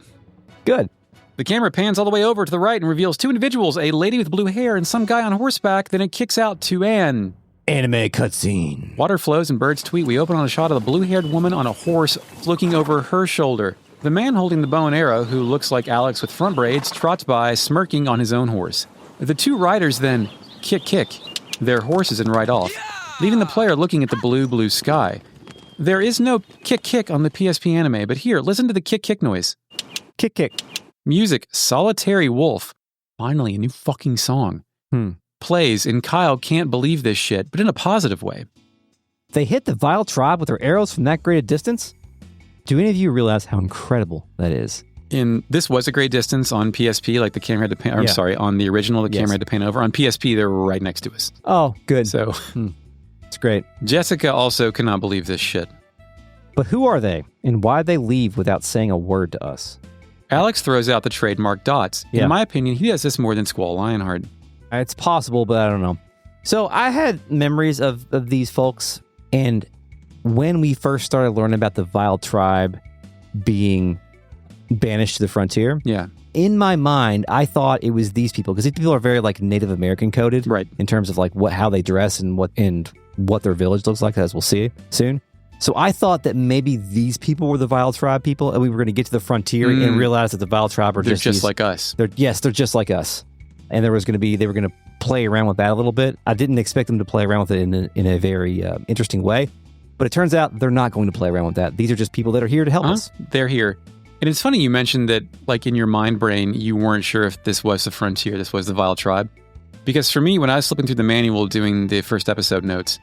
Good. The camera pans all the way over to the right and reveals two individuals, a lady with blue hair and some guy on horseback. Then it kicks out to an anime cutscene. Water flows and birds tweet. We open on a shot of the blue-haired woman on a horse looking over her shoulder. The man holding the bow and arrow, who looks like Alex with front braids, trots by, smirking on his own horse. The two riders then kick their horses and ride off, leaving the player looking at the blue sky. There is no kick on the PSP anime, but here, listen to the kick noise. Kick. Music, Solitary Wolf. Finally, a new fucking song. Plays, and Kyle can't believe this shit, but in a positive way. They hit the Vile Tribe with their arrows from that great a distance? Do any of you realize how incredible that is? This was a great distance on PSP, like the camera had to pan, on the original, the camera had to pan over. On PSP, they were right next to us. Oh, good. So, it's great. Jessica also cannot believe this shit. But who are they, and why'd they leave without saying a word to us? Alex throws out the trademark dots. In my opinion, he does this more than Squall Lionheart. It's possible, but I don't know. So I had memories of these folks, and when we first started learning about the Vile Tribe being banished to the frontier, in my mind, I thought it was these people, because these people are very like Native American coded, right? In terms of like how they dress and what their village looks like, as we'll see soon. So I thought that maybe these people were the Vile Tribe people, and we were going to get to the frontier and realize that the Vile Tribe are just like us. They're just like us. And they were going to play around with that a little bit. I didn't expect them to play around with it in a very interesting way. But it turns out they're not going to play around with that. These are just people that are here to help us. They're here. And it's funny you mentioned that, like, in your mind brain, you weren't sure if this was the frontier, this was the Vile Tribe. Because for me, when I was flipping through the manual doing the first episode notes,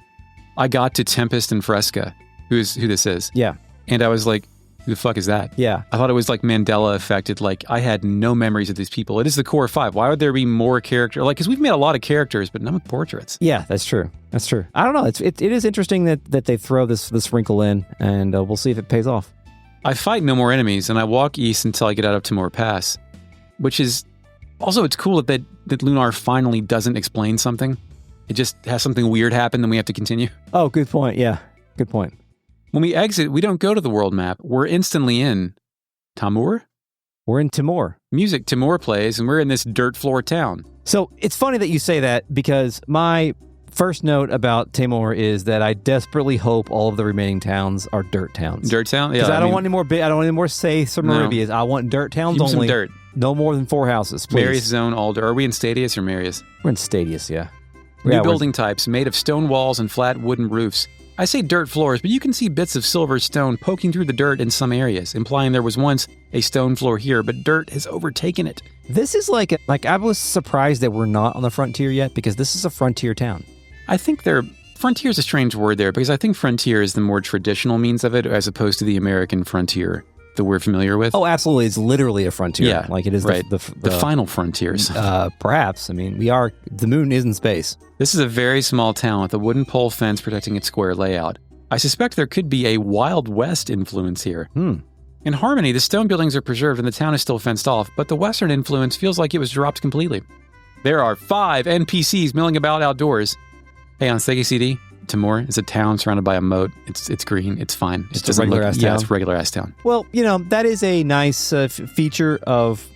I got to Tempest and Fresca, who this is. Yeah. And I was like, who the fuck is that? Yeah. I thought it was like Mandela affected. Like, I had no memories of these people. It is the core five. Why would there be more character? Like, because we've made a lot of characters, but none with portraits. Yeah, that's true. That's true. I don't know. It is interesting that they throw this wrinkle in, and we'll see if it pays off. I fight no more enemies, and I walk east until I get out of Tamur Pass, which is also, it's cool that Lunar finally doesn't explain something. It just has something weird happen, then we have to continue. Oh, good point. Yeah, good point. When we exit, we don't go to the world map. We're instantly in Tamur? We're in Timor. Music, Tamur plays, and we're in this dirt floor town. So it's funny that you say that, because my first note about Tamur is that I desperately hope all of the remaining towns are dirt towns. Dirt town? Yeah. Because I don't want any more Saiths or Meribias. I want dirt towns only. Some dirt. No more than 4 houses, please. Marius Zone, Alder. Are we in Stadius or Marius? We're in Stadius, yeah. New building types made of stone walls and flat wooden roofs. I say dirt floors, but you can see bits of silver stone poking through the dirt in some areas, implying there was once a stone floor here, but dirt has overtaken it. This is like I was surprised that we're not on the frontier yet, because this is a frontier town. I think frontier is a strange word there, because I think frontier is the more traditional means of it, as opposed to the American frontier that we're familiar with. Oh, absolutely. It's literally a frontier. Yeah, like it is right. the final frontiers. Perhaps. I mean, the moon is in space. This is a very small town with a wooden pole fence protecting its square layout. I suspect there could be a Wild West influence here. In Harmony, the stone buildings are preserved and the town is still fenced off, but the Western influence feels like it was dropped completely. There are 5 NPCs milling about outdoors. Hey, on Sega CD, Tamur is a town surrounded by a moat. It's green. It's fine. It's a regular-ass town. Yeah, it's a regular-ass town. Well, that is a nice feature of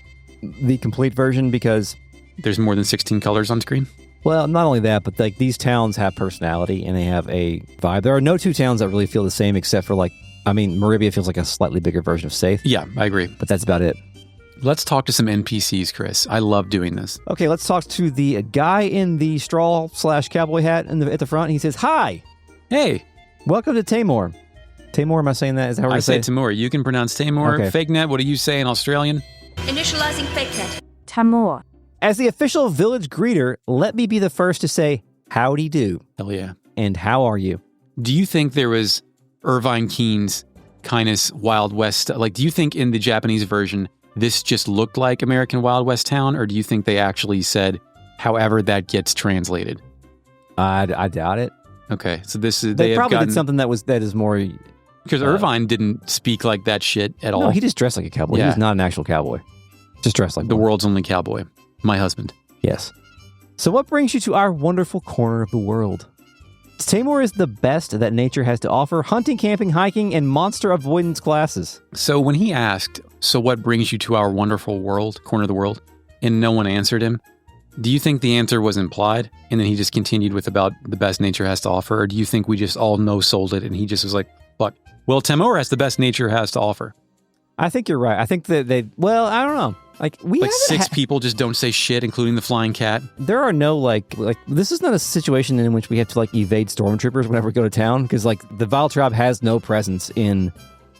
the complete version, because there's more than 16 colors on screen. Well, not only that, but like these towns have personality and they have a vibe. There are no 2 towns that really feel the same, except for Meribia feels like a slightly bigger version of Saith. Yeah, I agree. But that's about it. Let's talk to some NPCs, Chris. I love doing this. Okay, let's talk to the guy in the straw/cowboy hat at the front. He says, "Hi. Hey. Welcome to Tamur." Tamur, am I saying that? Is that how I say Tamur. You can pronounce Tamur. Okay. FakeNet, what do you say in Australian? Initializing FakeNet. Tamur. As the official village greeter, let me be the first to say, howdy do. Hell yeah. And how are you? Do you think there was Irvine Keen's kind of Wild West? Like, do you think in the Japanese version, this just looked like American Wild West town? Or do you think they actually said, however that gets translated? I doubt it. Okay, so this is... They probably did something that is more... Because Irvine didn't speak like that shit at all. No, he just dressed like a cowboy. Yeah. He was not an actual cowboy. Just dressed like the one. world's only cowboy. My husband. Yes. So what brings you to our wonderful corner of the world? Tamur is the best that nature has to offer: hunting, camping, hiking, and monster avoidance classes. So when he asked, so what brings you to our wonderful world, corner of the world, and no one answered him, do you think the answer was implied? And then he just continued with about the best nature has to offer? Or do you think we just all no-sold it and he just was like, fuck. Well, Tamur has the best nature has to offer. I think you're right. I think that I don't know. Like six people just don't say shit, including the flying cat. There are no like this is not a situation in which we have to like evade stormtroopers whenever we go to town, because like the Vile Tribe has no presence in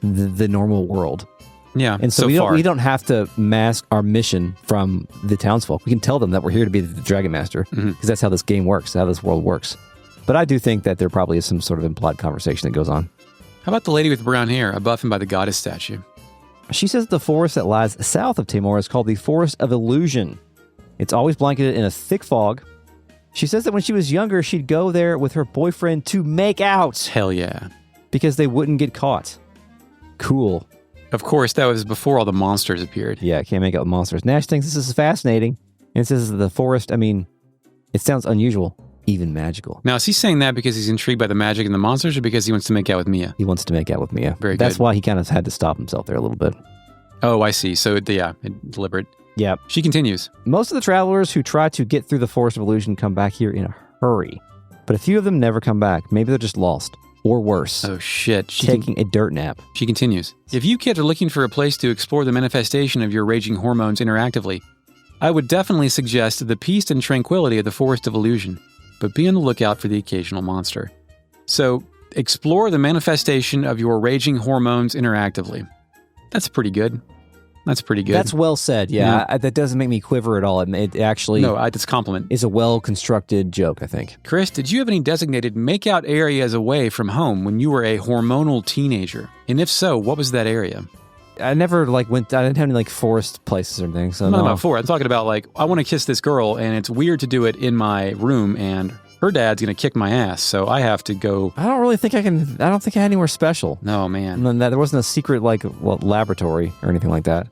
the normal world. Yeah, and so we don't have to mask our mission from the townsfolk. We can tell them that we're here to be the Dragon Master, because that's how this game works, how this world works. But I do think that there probably is some sort of implied conversation that goes on. How about the lady with brown hair, a buffing by the goddess statue? She says the forest that lies south of Tamur is called the Forest of Illusion. It's always blanketed in a thick fog. She says that when she was younger, she'd go there with her boyfriend to make out. Hell yeah. Because they wouldn't get caught. Cool. Of course, that was before all the monsters appeared. Yeah, I can't make out with monsters. Nash thinks this is fascinating. And says the forest, it sounds unusual, even magical. Now, is he saying that because he's intrigued by the magic and the monsters, or because he wants to make out with Mia? He wants to make out with Mia. Very good. That's why he kind of had to stop himself there a little bit. Oh, I see. So, deliberate. Yeah. She continues. Most of the travelers who try to get through the Forest of Illusion come back here in a hurry. But a few of them never come back. Maybe they're just lost. Or worse. Oh, shit. Taking a dirt nap. She continues. If you kids are looking for a place to explore the manifestation of your raging hormones interactively, I would definitely suggest the peace and tranquility of the Forest of Illusion, but be on the lookout for the occasional monster. So, explore the manifestation of your raging hormones interactively. That's pretty good. That's well said, yeah. That doesn't make me quiver at all. It actually... No, it's a compliment. Is a well-constructed joke, I think. Chris, did you have any designated make-out areas away from home when you were a hormonal teenager? And if so, what was that area? I never, I didn't have any, forest places or anything, so I'm not about forest. I'm talking about, I want to kiss this girl, and it's weird to do it in my room, and her dad's going to kick my ass, so I have to go... I don't really think I can... I don't think I had anywhere special. No, man. And there wasn't a secret, laboratory or anything like that.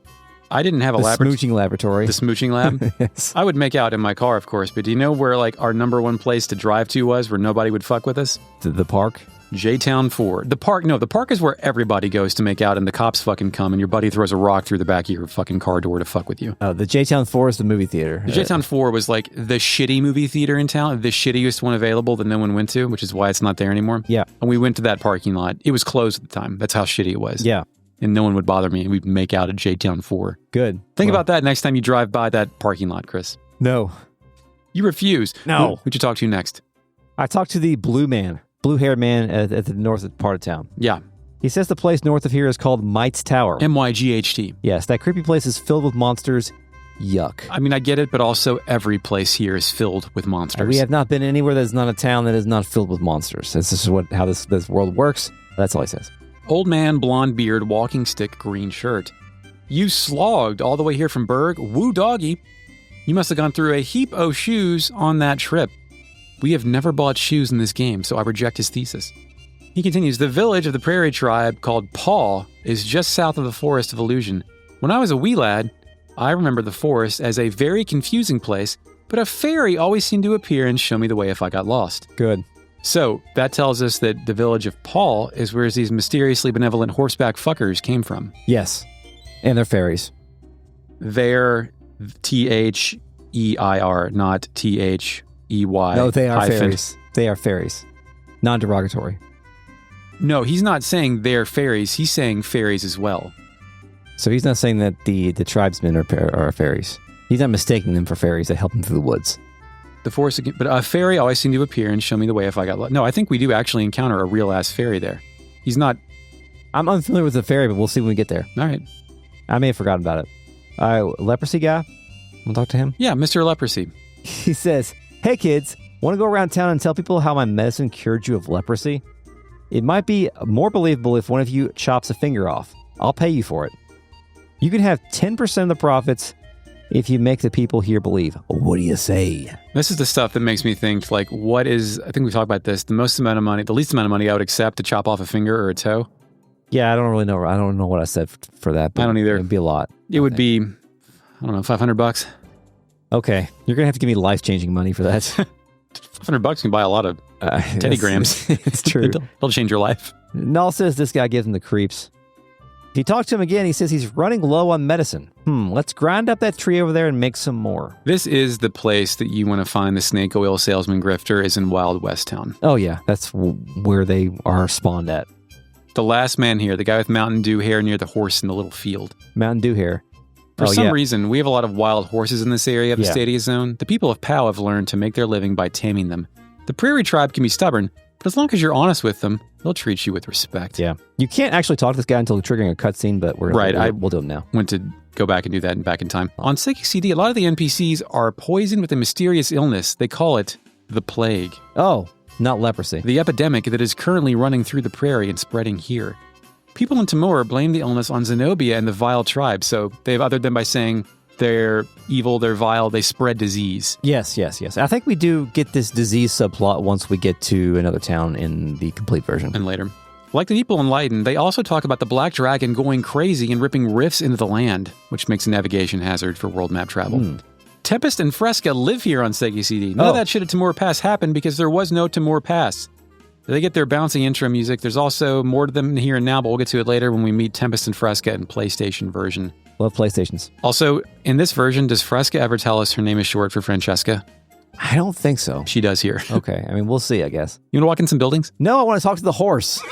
I didn't have a laboratory. The smooching laboratory. The smooching lab? Yes. I would make out in my car, of course, but do you know where, our number one place to drive to was, where nobody would fuck with us? The park? J-Town 4. The park is where everybody goes to make out, and the cops fucking come, and your buddy throws a rock through the back of your fucking car door to fuck with you. Oh, the J-Town 4 is the movie theater. The J-Town 4 was the shitty movie theater in town, the shittiest one available that no one went to, which is why it's not there anymore. Yeah. And we went to that parking lot. It was closed at the time. That's how shitty it was. Yeah. And no one would bother me. We'd make out at J-Town 4. Good. Think about that next time you drive by that parking lot, Chris. No. You refuse. No. Who'd you talk to next? I talked to the blue-haired man at the north part of town. Yeah. He says the place north of here is called Might's Tower. M-Y-G-H-T. Yes, that creepy place is filled with monsters. Yuck. I get it, but also every place here is filled with monsters. We have not been anywhere that is not a town that is not filled with monsters. This is how this world works. That's all he says. Old man, blonde beard, walking stick, green shirt. You slogged all the way here from Berg. Woo doggy. You must have gone through a heap o' shoes on that trip. We have never bought shoes in this game, so I reject his thesis. He continues, the village of the prairie tribe called Paw is just south of the Forest of Illusion. When I was a wee lad, I remember the forest as a very confusing place, but a fairy always seemed to appear and show me the way if I got lost. Good. So, that tells us that the village of Paul is where these mysteriously benevolent horseback fuckers came from. Yes. And they're fairies. They're T-H-E-I-R, not T-H-E-Y. No, they are fairies. They are fairies. Non-derogatory. No, he's not saying they're fairies. He's saying fairies as well. So he's not saying that the tribesmen are fairies. He's not mistaking them for fairies that help him through the woods. The forest again, but a fairy always seemed to appear and show me the way if I got lost. No, I think we do actually encounter a real-ass fairy there. He's not... I'm unfamiliar with the fairy, but we'll see when we get there. All right. I may have forgotten about it. Leprosy guy? Want to talk to him? Yeah, Mr. Leprosy. He says, hey kids, want to go around town and tell people how my medicine cured you of leprosy? It might be more believable if one of you chops a finger off. I'll pay you for it. You can have 10% of the profits if you make the people here believe. What do you say? This is the stuff that makes me think, like, what is, I think we talked about this, the least amount of money I would accept to chop off a finger or a toe. Yeah, I don't really know. I don't know what I said for that. But I don't either. It'd be a lot. It would be, I don't know, $500. Okay. You're going to have to give me life-changing money for that. $500 can buy a lot of Teddy Grahams. It's true. It'll change your life. Null says this guy gives him the creeps. If you talk to him again, he says he's running low on medicine. Let's grind up that tree over there and make some more. This is the place that you want to find the snake oil salesman grifter, is in Wild West Town. Oh, yeah. That's where they are spawned at. The last man here, the guy with Mountain Dew hair near the horse in the little field. Mountain Dew hair. For some reason, we have a lot of wild horses in this area of the Stadia Zone. The people of POW have learned to make their living by taming them. The Prairie Tribe can be stubborn, but as long as you're honest with them, they'll treat you with respect. Yeah. You can't actually talk to this guy until triggering a cutscene, but we'll do him now. Went to go back and do that back in time. On Psychic CD, a lot of the NPCs are poisoned with a mysterious illness. They call it the plague. Oh, not leprosy. The epidemic that is currently running through the prairie and spreading here. People in Tamur blame the illness on Zenobia and the Vile tribe, so they've othered them by saying they're evil, they're vile, they spread disease. Yes. I think we do get this disease subplot once we get to another town in the complete version. And later. Like the people in Lyton, they also talk about the Black Dragon going crazy and ripping rifts into the land, which makes a navigation hazard for world map travel. Tempest and Fresca live here on Segi CD. None of that shit at Tamur Pass happened because there was no Tamur Pass. They get their bouncy intro music. There's also more to them here and now, but we'll get to it later when we meet Tempest and Fresca in PlayStation version. Love PlayStations. Also, in this version, does Fresca ever tell us her name is short for Francesca? I don't think so. She does here. Okay. I mean, we'll see, I guess. You want to walk in some buildings? No, I want to talk to the horse.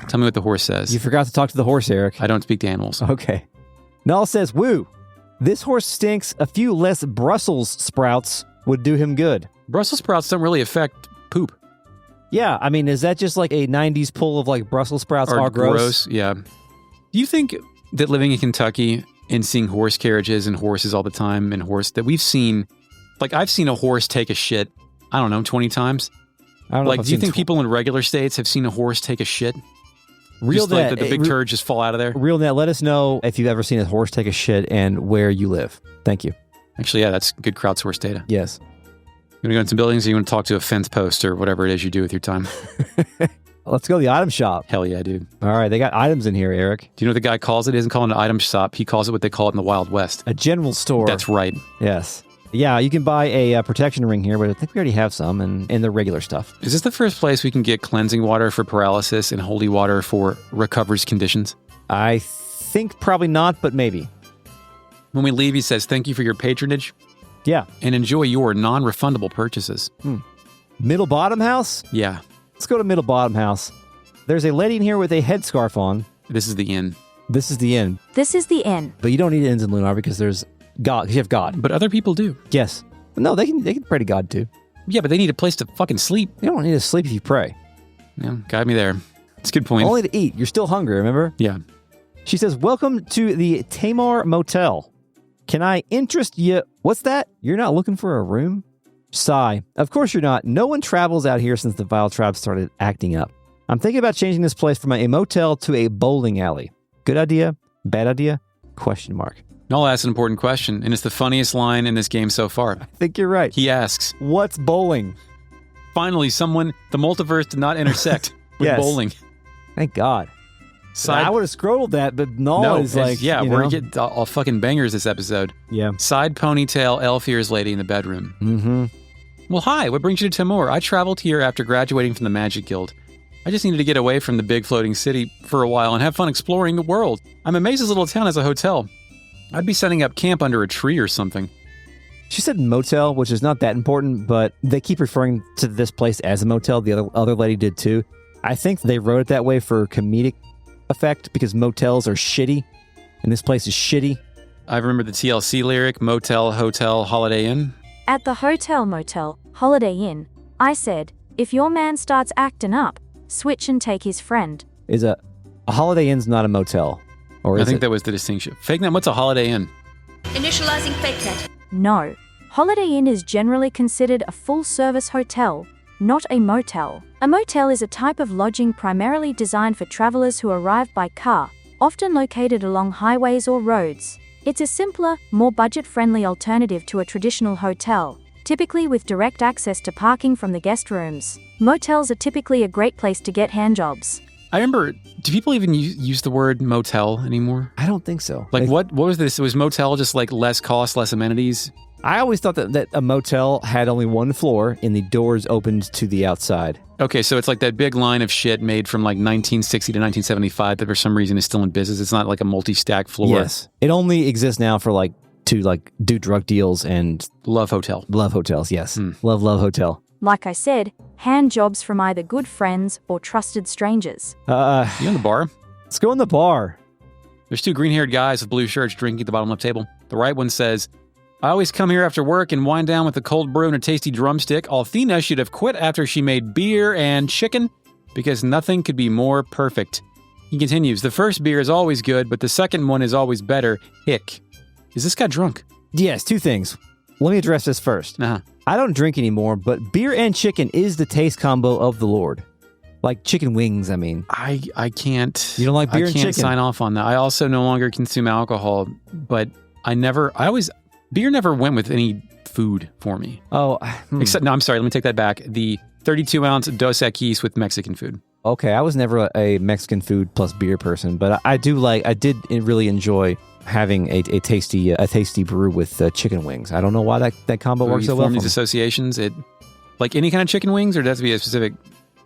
Tell me what the horse says. You forgot to talk to the horse, Eric. I don't speak to animals. Okay. Null says, woo, this horse stinks. A few less Brussels sprouts would do him good. Brussels sprouts don't really affect poop. Yeah, I mean, is that just like a 90s pull of like Brussels sprouts are gross? Yeah. Do you think that living in Kentucky and seeing horse carriages and horses all the time and that we've seen, like I've seen a horse take a shit, I don't know, 20 times? I don't know. Like, do you think people in regular states have seen a horse take a shit? Real just like the big turd just fall out of there? Real net, let us know if you've ever seen a horse take a shit and where you live. Thank you. Actually, yeah, that's good crowdsourced data. Yes. You want to go into some buildings or you want to talk to a fence post or whatever it is you do with your time? Let's go to the item shop. Hell yeah, dude. All right, they got items in here, Eric. Do you know what the guy calls it? He doesn't call it an item shop. He calls it what they call it in the Wild West. A general store. That's right. Yes. Yeah, you can buy a protection ring here, but I think we already have some in the regular stuff. Is this the first place we can get cleansing water for paralysis and holy water for recovers conditions? I think probably not, but maybe. When we leave, he says, thank you for your patronage. Yeah. And enjoy your non-refundable purchases. Middle Bottom House? Yeah. Let's go to Middle Bottom House. There's a lady in here with a headscarf on. This is the inn. This is the inn. This is the inn. But you don't need inns in Lunar because there's God. Because you have God. But other people do. Yes. No, they can pray to God too. Yeah, but they need a place to fucking sleep. You don't need to sleep if you pray. Yeah, got me there. It's a good point. Only to eat. You're still hungry, remember? Yeah. She says, welcome to the Tamur Motel. Can I interest you? What's that? You're not looking for a room? Sigh. Of course you're not. No one travels out here since the Vile Tribe started acting up. I'm thinking about changing this place from a motel to a bowling alley. Good idea? Bad idea? Question mark. Null asks an important question, and it's the funniest line in this game so far. I think you're right. He asks, what's bowling? Finally, the multiverse did not intersect with bowling. Thank God. I would have scrolled that, but Null is like, yeah, we're going to get all fucking bangers this episode. Yeah. Side ponytail, elf ears lady in the bedroom. Mm-hmm. Well, hi, what brings you to Tamur? I traveled here after graduating from the Magic Guild. I just needed to get away from the big floating city for a while and have fun exploring the world. I'm amazed this little town has a hotel. I'd be setting up camp under a tree or something. She said motel, which is not that important, but they keep referring to this place as a motel. The other lady did too. I think they wrote it that way for comedic effect because motels are shitty, and this place is shitty. I remember the TLC lyric, motel, hotel, Holiday Inn. At the hotel, motel, Holiday Inn, I said, if your man starts acting up, switch and take his friend. Is a Holiday Inn's not a motel? Or is I think that was the distinction. FakeNet, what's a Holiday Inn? Initializing FakeNet. No. Holiday Inn is generally considered a full-service hotel, not a motel. A motel is a type of lodging primarily designed for travelers who arrive by car, often located along highways or roads. It's a simpler, more budget-friendly alternative to a traditional hotel, typically with direct access to parking from the guest rooms. Motels are typically a great place to get handjobs. I remember, do people even use the word motel anymore? I don't think so. Like, what was this? Was motel just like less cost, less amenities? I always thought that a motel had only one floor and the doors opened to the outside. Okay, so it's like that big line of shit made from like 1960 to 1975 that for some reason is still in business. It's not like a multi-stack floor. Yes. It only exists now for to do drug deals and... Love hotel. Love hotels, yes. Love hotel. Like I said, hand jobs from either good friends or trusted strangers. You in the bar? Let's go in the bar. There's two green-haired guys with blue shirts drinking at the bottom left table. The right one says, I always come here after work and wind down with a cold brew and a tasty drumstick. Althena should have quit after she made beer and chicken because nothing could be more perfect. He continues, the first beer is always good, but the second one is always better. Hick. Is this guy drunk? Yes, two things. Let me address this first. I don't drink anymore, but beer and chicken is the taste combo of the Lord. Like chicken wings, I mean. I can't... You don't like beer and chicken? I can't sign off on that. I also no longer consume alcohol, but beer never went with any food for me. Oh. Except, no, I'm sorry, let me take that back. The 32-ounce Dos Equis with Mexican food. Okay, I was never a Mexican food plus beer person, but I did really enjoy having a tasty brew with chicken wings. I don't know why that combo works so well. These associations, like any kind of chicken wings, or does it have to be a specific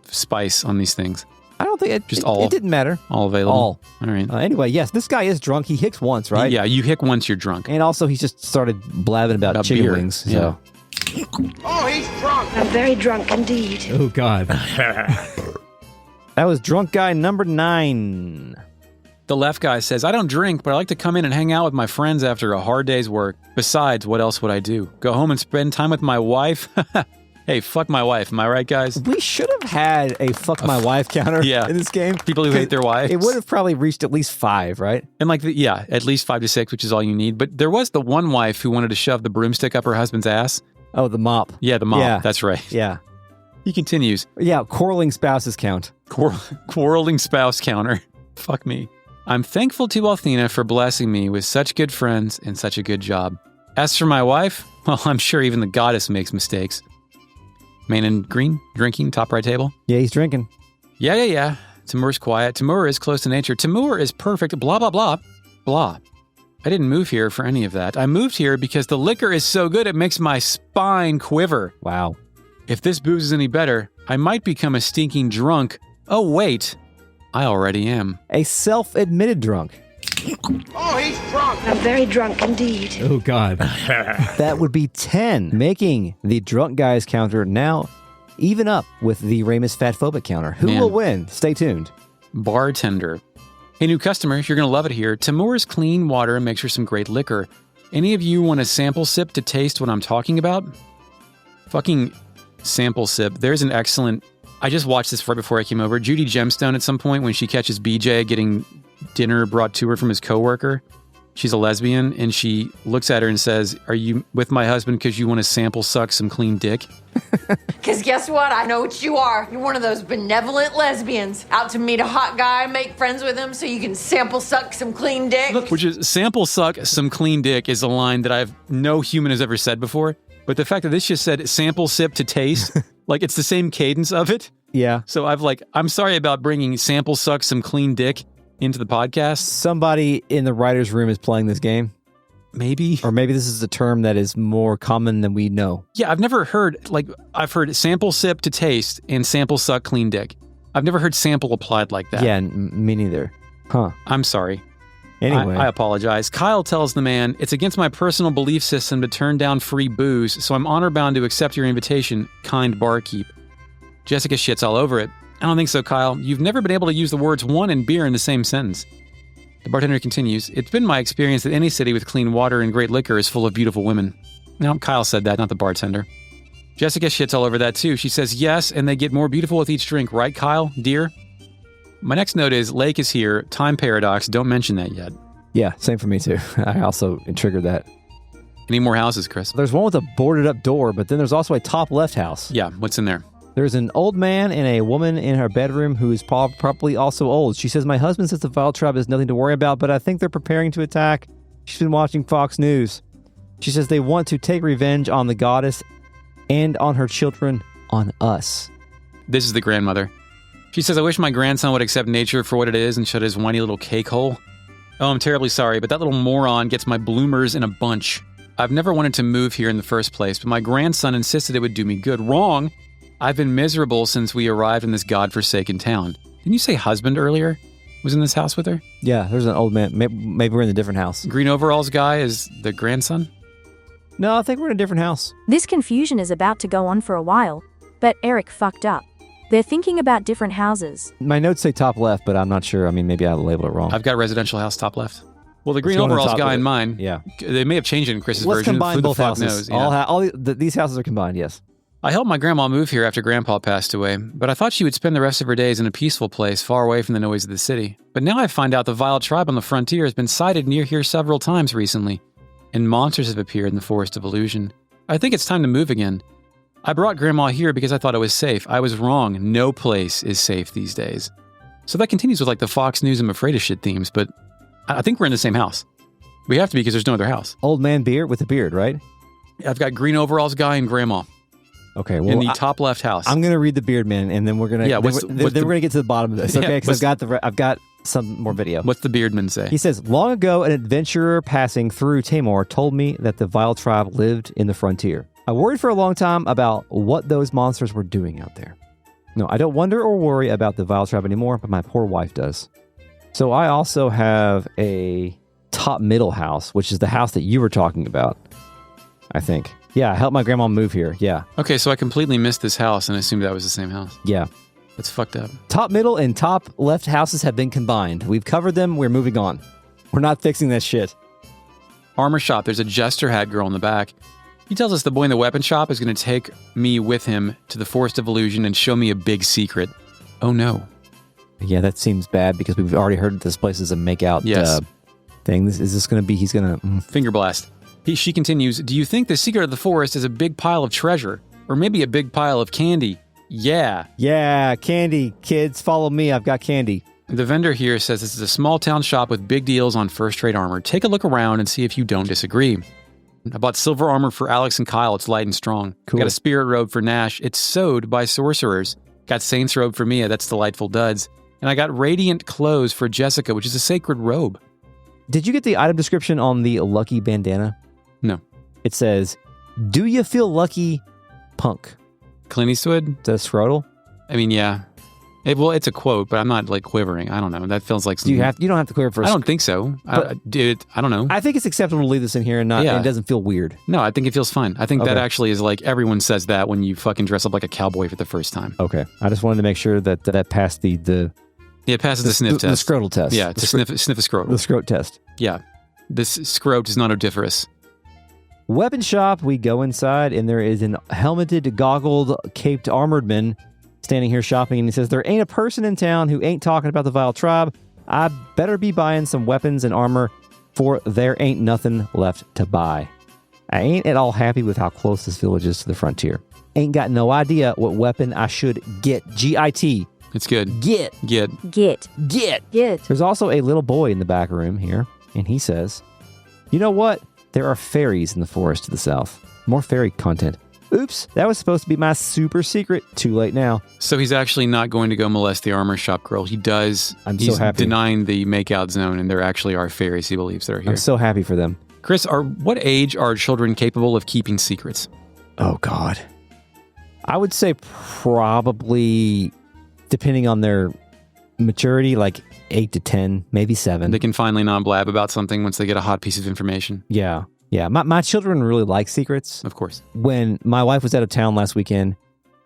spice on these things? I don't think it didn't matter. All available. All right. Anyway, yes, this guy is drunk. He hicks once, right? Yeah, you hick once, you're drunk. And also, he just started blabbing about chicken beer. wings. So. Yeah. Oh, he's drunk. I'm very drunk indeed. Oh, God. That was drunk guy number 9. The left guy says, I don't drink, but I like to come in and hang out with my friends after a hard day's work. Besides, what else would I do? Go home and spend time with my wife? Hey, fuck my wife. Am I right, guys? We should have had a fuck my wife counter in this game. People who hate their wives. It would have probably reached at least 5, right? And at least 5 to 6, which is all you need. But there was the one wife who wanted to shove the broomstick up her husband's ass. Oh, the mop. Yeah, the mop. Yeah. That's right. Yeah. He continues. Yeah, quarreling spouses count. Quarreling spouse counter. Fuck me. I'm thankful to Althena for blessing me with such good friends and such a good job. As for my wife, well, I'm sure even the goddess makes mistakes. Man in green, drinking, top right table. Yeah, he's drinking. Yeah. Tamur's quiet. Tamur is close to nature. Tamur is perfect. Blah, blah, blah. Blah. I didn't move here for any of that. I moved here because the liquor is so good it makes my spine quiver. Wow. If this booze is any better, I might become a stinking drunk. Oh, wait. I already am. A self-admitted drunk. Oh, he's drunk. I'm very drunk indeed. Oh, God. That would be 10, making the drunk guys counter now even up with the Ramus Fatphobic counter. Who will win? Stay tuned. Bartender. Hey, new customer, you're going to love it here. Tamur's clean water makes for some great liquor. Any of you want a sample sip to taste what I'm talking about? Fucking sample sip. There's an excellent... I just watched this right before I came over. Judy Gemstone at some point when she catches BJ getting dinner brought to her from his coworker. She's a lesbian, and she looks at her and says, are you with my husband because you want to sample suck some clean dick? Because guess what? I know what you are. You're one of those benevolent lesbians out to meet a hot guy, make friends with him so you can sample suck some clean dick. Which is, sample suck some clean dick is a line that no human has ever said before. But the fact that this just said sample sip to taste, like it's the same cadence of it. Yeah. So I'm sorry about bringing sample suck some clean dick into the podcast. Somebody in the writer's room is playing this game. Maybe. Or maybe this is a term that is more common than we know. Yeah, I've heard sample sip to taste and sample suck clean dick. I've never heard sample applied like that. Yeah, me neither. Huh. I'm sorry. Anyway. I apologize. Kyle tells the man, it's against my personal belief system to turn down free booze, so I'm honor-bound to accept your invitation, kind barkeep. Jessica shits all over it. I don't think so, Kyle. You've never been able to use the words one and beer in the same sentence. The bartender continues, it's been my experience that any city with clean water and great liquor is full of beautiful women. No, Kyle said that, not the bartender. Jessica shits all over that too. She says yes, and they get more beautiful with each drink, right, Kyle, dear? My next note is, Laike is here, time paradox, don't mention that yet. Yeah, same for me too. I also triggered that. Any more houses, Chris? There's one with a boarded up door, but then there's also a top left house. Yeah, what's in there? There's an old man and a woman in her bedroom who is probably also old. She says, my husband says the Vile Tribe is nothing to worry about, but I think they're preparing to attack. She's been watching Fox News. She says they want to take revenge on the goddess and on her children, on us. This is the grandmother. She says, I wish my grandson would accept nature for what it is and shut his whiny little cake hole. Oh, I'm terribly sorry, but that little moron gets my bloomers in a bunch. I've never wanted to move here in the first place, but my grandson insisted it would do me good. Wrong. I've been miserable since we arrived in this godforsaken town. Didn't you say husband earlier was in this house with her? Yeah, there's an old man. Maybe we're in a different house. Green overalls guy is the grandson? No, I think we're in a different house. This confusion is about to go on for a while, but Eric fucked up. They're thinking about different houses. My notes say top left, but I'm not sure. I mean, maybe I labeled it wrong. I've got residential house top left. Well, the green overalls guy in mine. Yeah. They may have changed it in Chris's Let's version. combine Who the both fuck houses. knows? Yeah. These houses are combined, yes. I helped my grandma move here after Grandpa passed away, but I thought she would spend the rest of her days in a peaceful place far away from the noise of the city. But now I find out the Vile Tribe on the frontier has been sighted near here several times recently, and monsters have appeared in the Forest of Illusion. I think it's time to move again. I brought Grandma here because I thought it was safe. I was wrong. No place is safe these days. So that continues with like the Fox News I'm afraid of shit themes, but I think we're in the same house. We have to be because there's no other house. Old man beard with a beard, right? I've got green overalls guy and Grandma. Okay, well, in the top left house. I'm going to read the beard man, and then we're going to we're going to get to the bottom of this, okay? Because I've got some more video. What's the beardman say? He says, long ago, an adventurer passing through Tamur told me that the Vile Tribe lived in the frontier. I worried for a long time about what those monsters were doing out there. No, I don't wonder or worry about the Vile Tribe anymore, but my poor wife does. So I also have a top middle house, which is the house that you were talking about, I think. Yeah, I helped my grandma move here, yeah. Okay, so I completely missed this house and assumed that was the same house. Yeah. That's fucked up. Top middle and top left houses have been combined. We've covered them, we're moving on. We're not fixing that shit. Armor shop, there's a jester hat girl in the back. He tells us the boy in the weapon shop is going to take me with him to the Forest of Illusion and show me a big secret. Oh no. Yeah, that seems bad because we've already heard that this place is a make-out thing. Is this going to be, he's going to... Finger blast. She continues, do you think the secret of the forest is a big pile of treasure? Or maybe a big pile of candy? Yeah. Yeah, candy. Kids, follow me. I've got candy. The vendor here says this is a small town shop with big deals on first-rate armor. Take a look around and see if you don't disagree. I bought silver armor for Alex and Kyle. It's light and strong. Cool. Got a spirit robe for Nash. It's sewed by sorcerers. Got Saint's robe for Mia. That's delightful duds. And I got radiant clothes for Jessica, which is a sacred robe. Did you get the item description on the lucky bandana? No. It says, do you feel lucky, punk? Clint Eastwood? The scrotal? I mean, yeah. It's a quote, but I'm not like quivering. I don't know. That feels like something. You don't have to quiver for. I don't think so. I don't know. I think it's acceptable to leave this in here and it doesn't feel weird. No, I think it feels fine. I think that actually is like everyone says that when you fucking dress up like a cowboy for the first time. Okay, I just wanted to make sure that passed the it passes the sniff test. The scrotal test. Yeah, to sniff a scrotal. The scrot test. Yeah, this scrot is not odoriferous. Weapon shop. We go inside, and there is an helmeted, goggled, caped armored man standing here shopping, and he says, there ain't a person in town who ain't talking about the Vile Tribe. I better be buying some weapons and armor, for there ain't nothing left to buy. I ain't at all happy with how close this village is to the frontier. Ain't got no idea what weapon I should get. G-I-T. It's good. Get. There's also a little boy in the back room here, and he says, you know what? There are fairies in the forest to the south. More fairy content. Oops, that was supposed to be my super secret. Too late now. So he's actually not going to go molest the armor shop girl. He does. He's so happy. Denying the makeout zone, and there actually are fairies he believes that are here. I'm so happy for them. Chris, what age are children capable of keeping secrets? Oh, God. I would say probably, depending on their maturity, like 8 to 10, maybe 7. They can finally not blab about something once they get a hot piece of information. Yeah. Yeah, my children really like secrets. Of course. When my wife was out of town last weekend,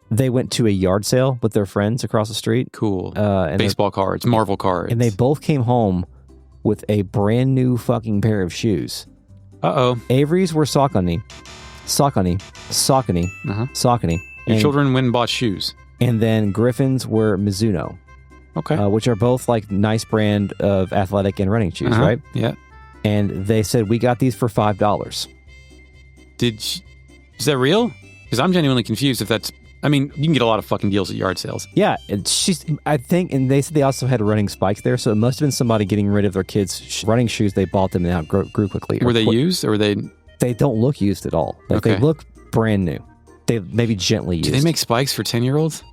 they went to a yard sale with their friends across the street. Cool. And baseball cards, Marvel cards. And they both came home with a brand new fucking pair of shoes. Uh-oh. Avery's were Saucony. Your children went and bought shoes. And then Griffin's were Mizuno. Okay. Which are both like nice brand of athletic and running shoes, right? Yeah. And they said, we got these for $5. Is that real? Because I'm genuinely confused if that's I mean, you can get a lot of fucking deals at yard sales. Yeah, and I think, and they said they also had running spikes there, so it must have been somebody getting rid of their kids' running shoes. They bought them and outgrew quickly. Were they used, or were they? They don't look used at all. Like, they look brand new. They maybe gently used. Do they make spikes for 10-year-olds?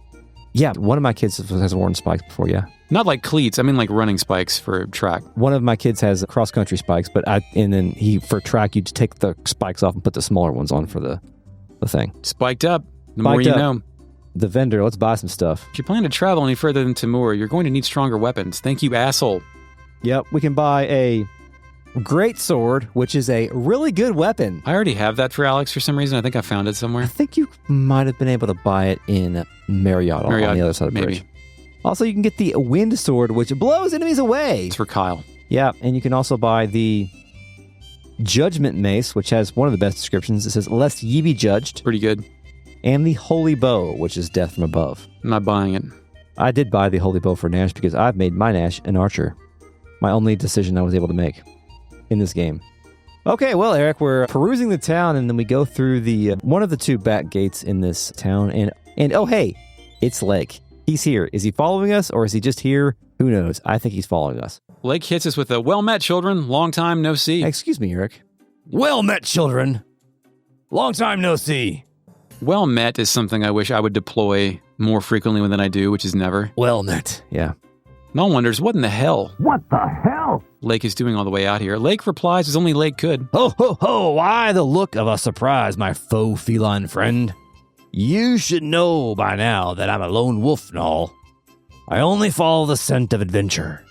Yeah, one of my kids has worn spikes before. Yeah, not like cleats. I mean, like running spikes for track. One of my kids has cross-country spikes, and then for track, you just take the spikes off and put the smaller ones on for the thing. Spiked up. The more you know. The vendor, let's buy some stuff. If you plan to travel any further than Tamur, you're going to need stronger weapons. Thank you, asshole. Yep, we can buy a great sword, which is a really good weapon. I already have that for Alex for some reason. I think I found it somewhere. I think you might have been able to buy it in Marriott on the other side of the bridge. Also, you can get the wind sword, which blows enemies away. It's for Kyle. Yeah, and you can also buy the judgment mace, which has one of the best descriptions. It says, lest ye be judged. Pretty good. And the holy bow, which is death from above. I'm not buying it. I did buy the holy bow for Nash because I've made my Nash an archer. My only decision I was able to make in this game. Okay, well, Eric, we're perusing the town, and then we go through the one of the two back gates in this town, and oh, hey, it's Laike. He's here. Is he following us, or is he just here? Who knows? I think he's following us. Laike hits us with a, well met, children. Long time no see. Excuse me, Eric. Well met, children. Long time no see. Well met is something I wish I would deploy more frequently than I do, which is never. Well met, yeah. No one wonders, what in the hell? What the hell? Laike is doing all the way out here. Laike replies as only Laike could. Ho, ho, ho, why the look of a surprise, my faux feline friend? You should know by now that I'm a lone wolf and all. I only follow the scent of adventure,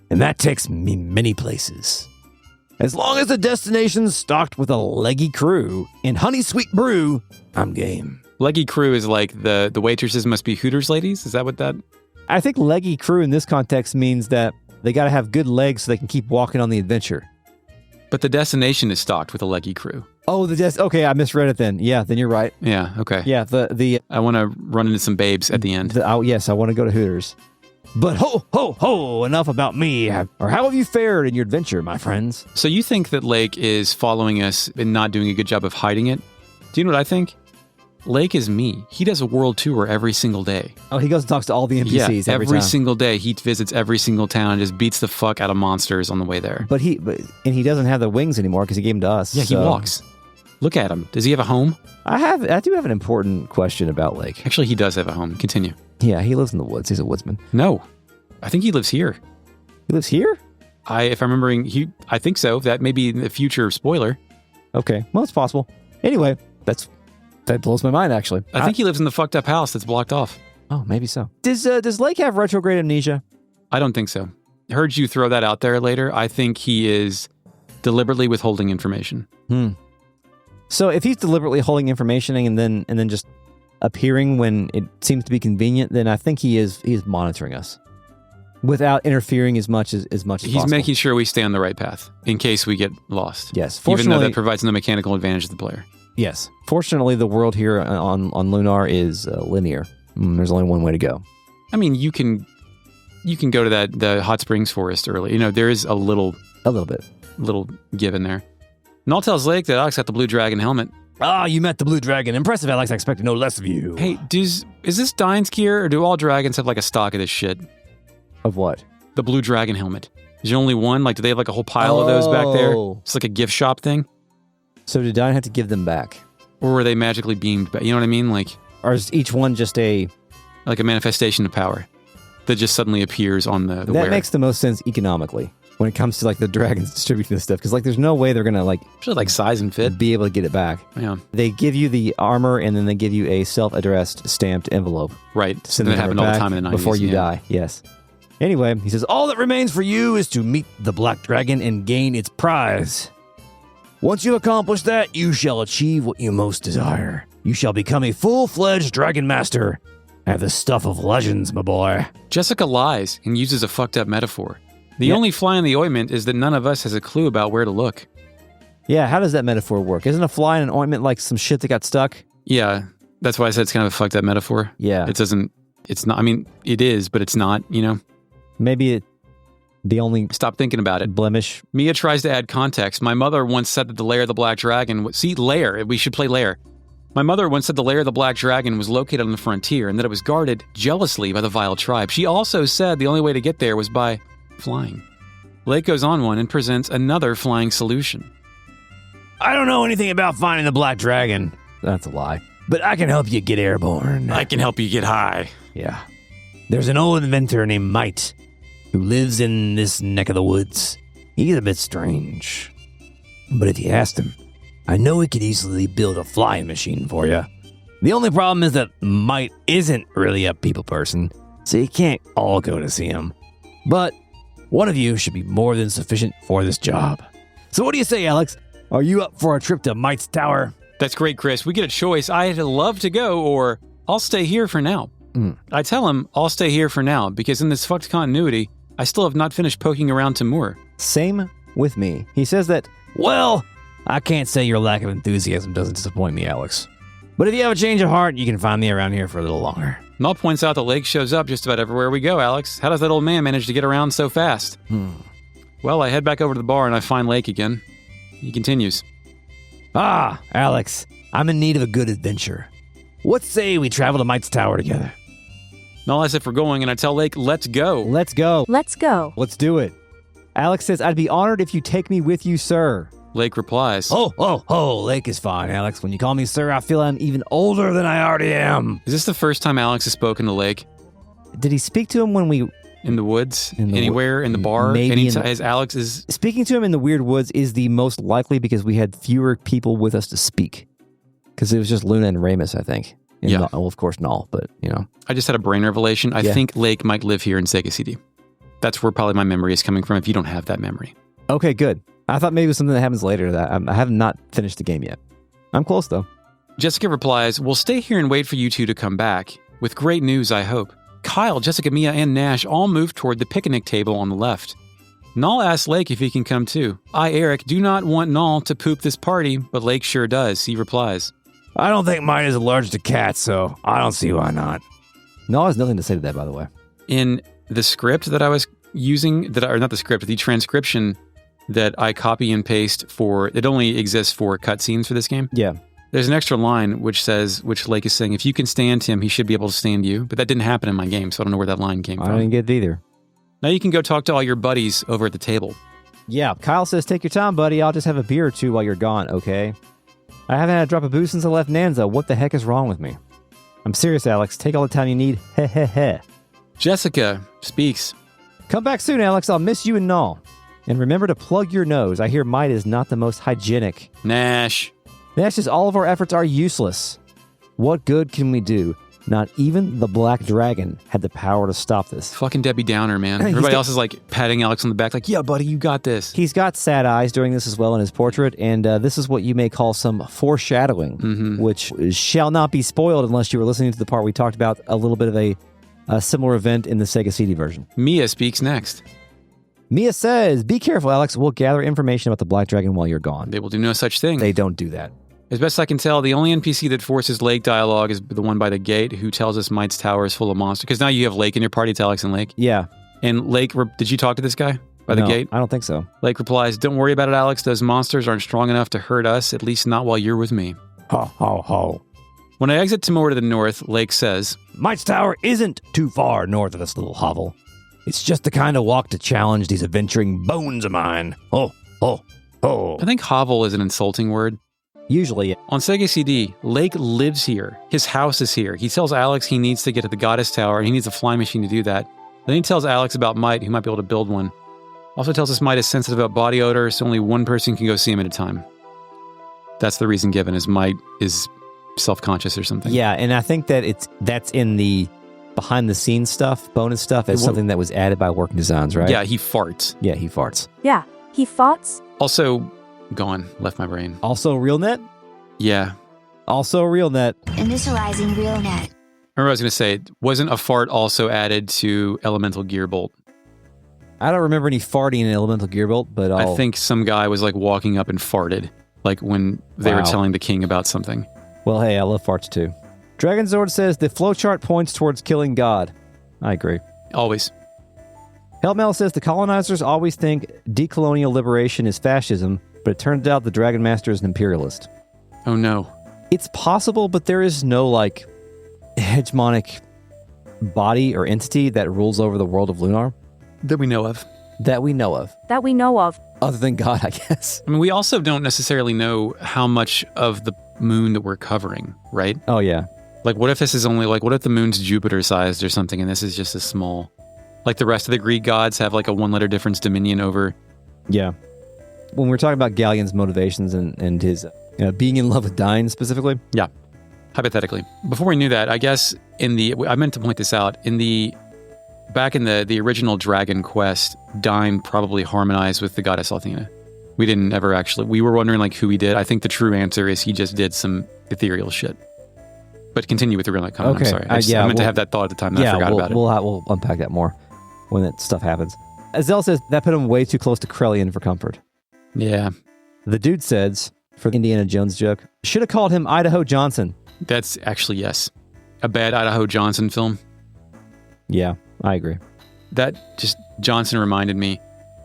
and that takes me many places. As long as the destination's stocked with a leggy crew and honey sweet brew, I'm game. Leggy crew is like the waitresses must be Hooters ladies? Is that what that? I think leggy crew in this context means that they got to have good legs so they can keep walking on the adventure. But the destination is stocked with a leggy crew. Oh, okay, I misread it then. Yeah, then you're right. Yeah, okay. Yeah, I want to run into some babes at the end. Yes, I want to go to Hooters. But ho, ho, ho, enough about me. Or how have you fared in your adventure, my friends? So you think that Laike is following us and not doing a good job of hiding it? Do you know what I think? Laike is me. He does a world tour every single day. Oh, he goes and talks to all the NPCs every time. Single day. He visits every single town and just beats the fuck out of monsters on the way there. But he doesn't have the wings anymore because he gave them to us. Yeah, he walks. Look at him. Does he have a home? I do have an important question about Laike. Actually, he does have a home. Continue. Yeah, he lives in the woods. He's a woodsman. No. I think he lives here. He lives here? If I'm remembering, I think so. That may be in the future spoiler. Okay. Well, it's possible. Anyway, that blows my mind, actually. I think he lives in the fucked up house that's blocked off. Oh, maybe so. Does Laike have retrograde amnesia? I don't think so. Heard you throw that out there later. I think he is deliberately withholding information. So if he's deliberately holding information and then just appearing when it seems to be convenient, then I think he is monitoring us without interfering as much as possible. He's making sure we stay on the right path in case we get lost. Yes. Even though that provides no mechanical advantage to the player. Yes. Fortunately, the world here on Lunar is linear. There's only one way to go. I mean, you can go to the hot springs forest early. You know, there is a little give in there. Null tells Laike that Alex got the blue dragon helmet. Ah, you met the blue dragon. Impressive, Alex. I expected no less of you. Hey, is this Dine's gear, or do all dragons have like a stock of this shit? Of what? The blue dragon helmet. Is there only one? Like, do they have like a whole pile of those back there? It's like a gift shop thing. So did Dine have to give them back? Or were they magically beamed back? You know what I mean? Like, or is each one just a manifestation of power that just suddenly appears on the That wearer? makes the most sense economically when it comes to like the dragons distributing this stuff, because like there's no way they're gonna like size and fit be able to get it back. Yeah, they give you the armor and then they give you a self-addressed stamped envelope. Right, so that happened all the time in the 90s before you die. Yes. Anyway, he says all that remains for you is to meet the black dragon and gain its prize. Once you accomplish that, you shall achieve what you most desire. You shall become a full-fledged dragon master. I have the stuff of legends, my boy. Jessica lies and uses a fucked up metaphor. The only fly in the ointment is that none of us has a clue about where to look. Yeah, how does that metaphor work? Isn't a fly in an ointment like some shit that got stuck? Yeah, that's why I said it's kind of a fucked up metaphor. Yeah. It's not, I mean, it is, but it's not, you know? Maybe the only... Stop thinking about it. Blemish. Mia tries to add context. My mother once said that the Lair of the Black Dragon... See, Lair. We should play Lair. My mother once said the lair of the Black Dragon was located on the frontier and that it was guarded jealously by the vile tribe. She also said the only way to get there was by flying. Laike goes on one and presents another flying solution. I don't know anything about finding the Black Dragon. That's a lie. But I can help you get airborne. I can help you get high. Yeah. There's an old inventor named Might who lives in this neck of the woods. He's a bit strange. But if you asked him, I know he could easily build a flying machine for you. The only problem is that Might isn't really a people person, so you can't all go to see him. But one of you should be more than sufficient for this job. So what do you say, Alex? Are you up for a trip to Might's tower? That's great, Chris. We get a choice. I'd love to go, or I'll stay here for now. I tell him I'll stay here for now, because in this fucked continuity, I still have not finished poking around Tamur. Same with me. He says that, well, I can't say your lack of enthusiasm doesn't disappoint me, Alex. But if you have a change of heart, you can find me around here for a little longer. Null points out that Laike shows up just about everywhere we go, Alex. How does that old man manage to get around so fast? Well, I head back over to the bar and I find Laike again. He continues. Ah, Alex, I'm in need of a good adventure. What say we travel to Might's tower together? Null asks if we're going, and I tell Laike, let's go. Let's go. Let's go. Let's do it. Alex says, I'd be honored if you take me with you, sir. Laike replies. Oh, Laike is fine, Alex. When you call me sir, I feel I'm even older than I already am. Is this the first time Alex has spoken to Laike? Did he speak to him when we... In the woods? Anywhere? In the bar? Maybe as Alex is... Speaking to him in the weird woods is the most likely because we had fewer people with us to speak. Because it was just Luna and Ramus, I think. And yeah. Well, of course, Null, but, you know. I just had a brain revelation. I think Laike might live here in Sega CD. That's where probably my memory is coming from if you don't have that memory. Okay, good. I thought maybe it was something that happens later. That I have not finished the game yet. I'm close, though. Jessica replies, we'll stay here and wait for you two to come back. With great news, I hope. Kyle, Jessica, Mia, and Nash all move toward the picnic table on the left. Null asks Laike if he can come too. I, Eric, do not want Null to poop this party, but Laike sure does. He replies. I don't think Might is allergic to cats, so I don't see why not. Null has nothing to say to that, by the way. In the script that I was using, the transcription that I copy and paste for, it only exists for cutscenes for this game. Yeah. There's an extra line which Laike is saying, if you can stand him, he should be able to stand you. But that didn't happen in my game, so I don't know where that line came from. I didn't get it either. Now you can go talk to all your buddies over at the table. Yeah, Kyle says, take your time, buddy. I'll just have a beer or two while you're gone, okay? I haven't had a drop of booze since I left Nanza. What the heck is wrong with me? I'm serious, Alex. Take all the time you need. Heh heh heh. Jessica speaks. Come back soon, Alex. I'll miss you and Null. And remember to plug your nose. I hear Might is not the most hygienic. Nash says all of our efforts are useless. What good can we do? Not even the Black Dragon had the power to stop this. Fucking Debbie Downer, man. Everybody else is like patting Alex on the back like, yeah, buddy, you got this. He's got sad eyes during this as well in his portrait, and this is what you may call some foreshadowing, which shall not be spoiled unless you were listening to the part we talked about a little bit of a similar event in the Sega CD version. Mia speaks next. Mia says, be careful, Alex. We'll gather information about the Black Dragon while you're gone. They will do no such thing. They don't do that. As best I can tell, the only NPC that forces Laike dialogue is the one by the gate who tells us Might's tower is full of monsters. Because now you have Laike in your party. It's Alex and Laike. Yeah. And Laike, did you talk to this guy by the gate? I don't think so. Laike replies, don't worry about it, Alex. Those monsters aren't strong enough to hurt us, at least not while you're with me. Ho, ho, ho. When I exit Tamur to the north, Laike says, Might's tower isn't too far north of this little hovel. It's just the kind of walk to challenge these adventuring bones of mine. Oh, oh, oh. I think hovel is an insulting word. Usually. On Sega CD, Laike lives here. His house is here. He tells Alex he needs to get to the Goddess Tower, and he needs a flying machine to do that. Then he tells Alex about Might, who might be able to build one. Also tells us Might is sensitive about body odor, so only one person can go see him at a time. That's the reason given, is Might is self-conscious or something. Yeah, and I think that that's in the behind-the-scenes stuff, bonus stuff, as something that was added by Working Designs, right? Yeah, he farts. Yeah, he farts. Yeah, he farts. Also, gone. Left my brain. Also RealNet? Yeah. Also RealNet. Initializing RealNet. Remember I was going to say, wasn't a fart also added to Elemental Gearbolt? I don't remember any farting in Elemental Gearbolt, but I think some guy was like walking up and farted, like when they were telling the king about something. Well, hey, I love farts too. Dragonzord says the flowchart points towards killing God. I agree. Always. Helmel says the colonizers always think decolonial liberation is fascism, but it turns out the Dragon Master is an imperialist. Oh no. It's possible, but there is no, like, hegemonic body or entity that rules over the world of Lunar. That we know of. That we know of. That we know of. Other than God, I guess. I mean, we also don't necessarily know how much of the moon that we're covering, right? Oh, yeah. Like, what if this is only, like, what if the moon's Jupiter-sized or something, and this is just a small... Like, the rest of the Greek gods have, like, a one-letter difference dominion over... Yeah. When we're talking about Galleon's motivations and his being in love with Dyne specifically. Yeah. Hypothetically. Before we knew that, I guess I meant to point this out, back in the original Dragon Quest, Dyne probably harmonized with the goddess Athena. We didn't ever actually, we were wondering like who he did. I think the true answer is he just did some ethereal shit. But continue with the real comment. Okay. I'm sorry. I meant to have that thought at the time, and I forgot about it. We'll unpack that more when that stuff happens. Azelle says that put him way too close to Krellian for comfort. Yeah. The dude says, for the Indiana Jones joke, should have called him Idaho Johnson. That's actually, yes. A bad Idaho Johnson film. Yeah, I agree. That just, Johnson reminded me,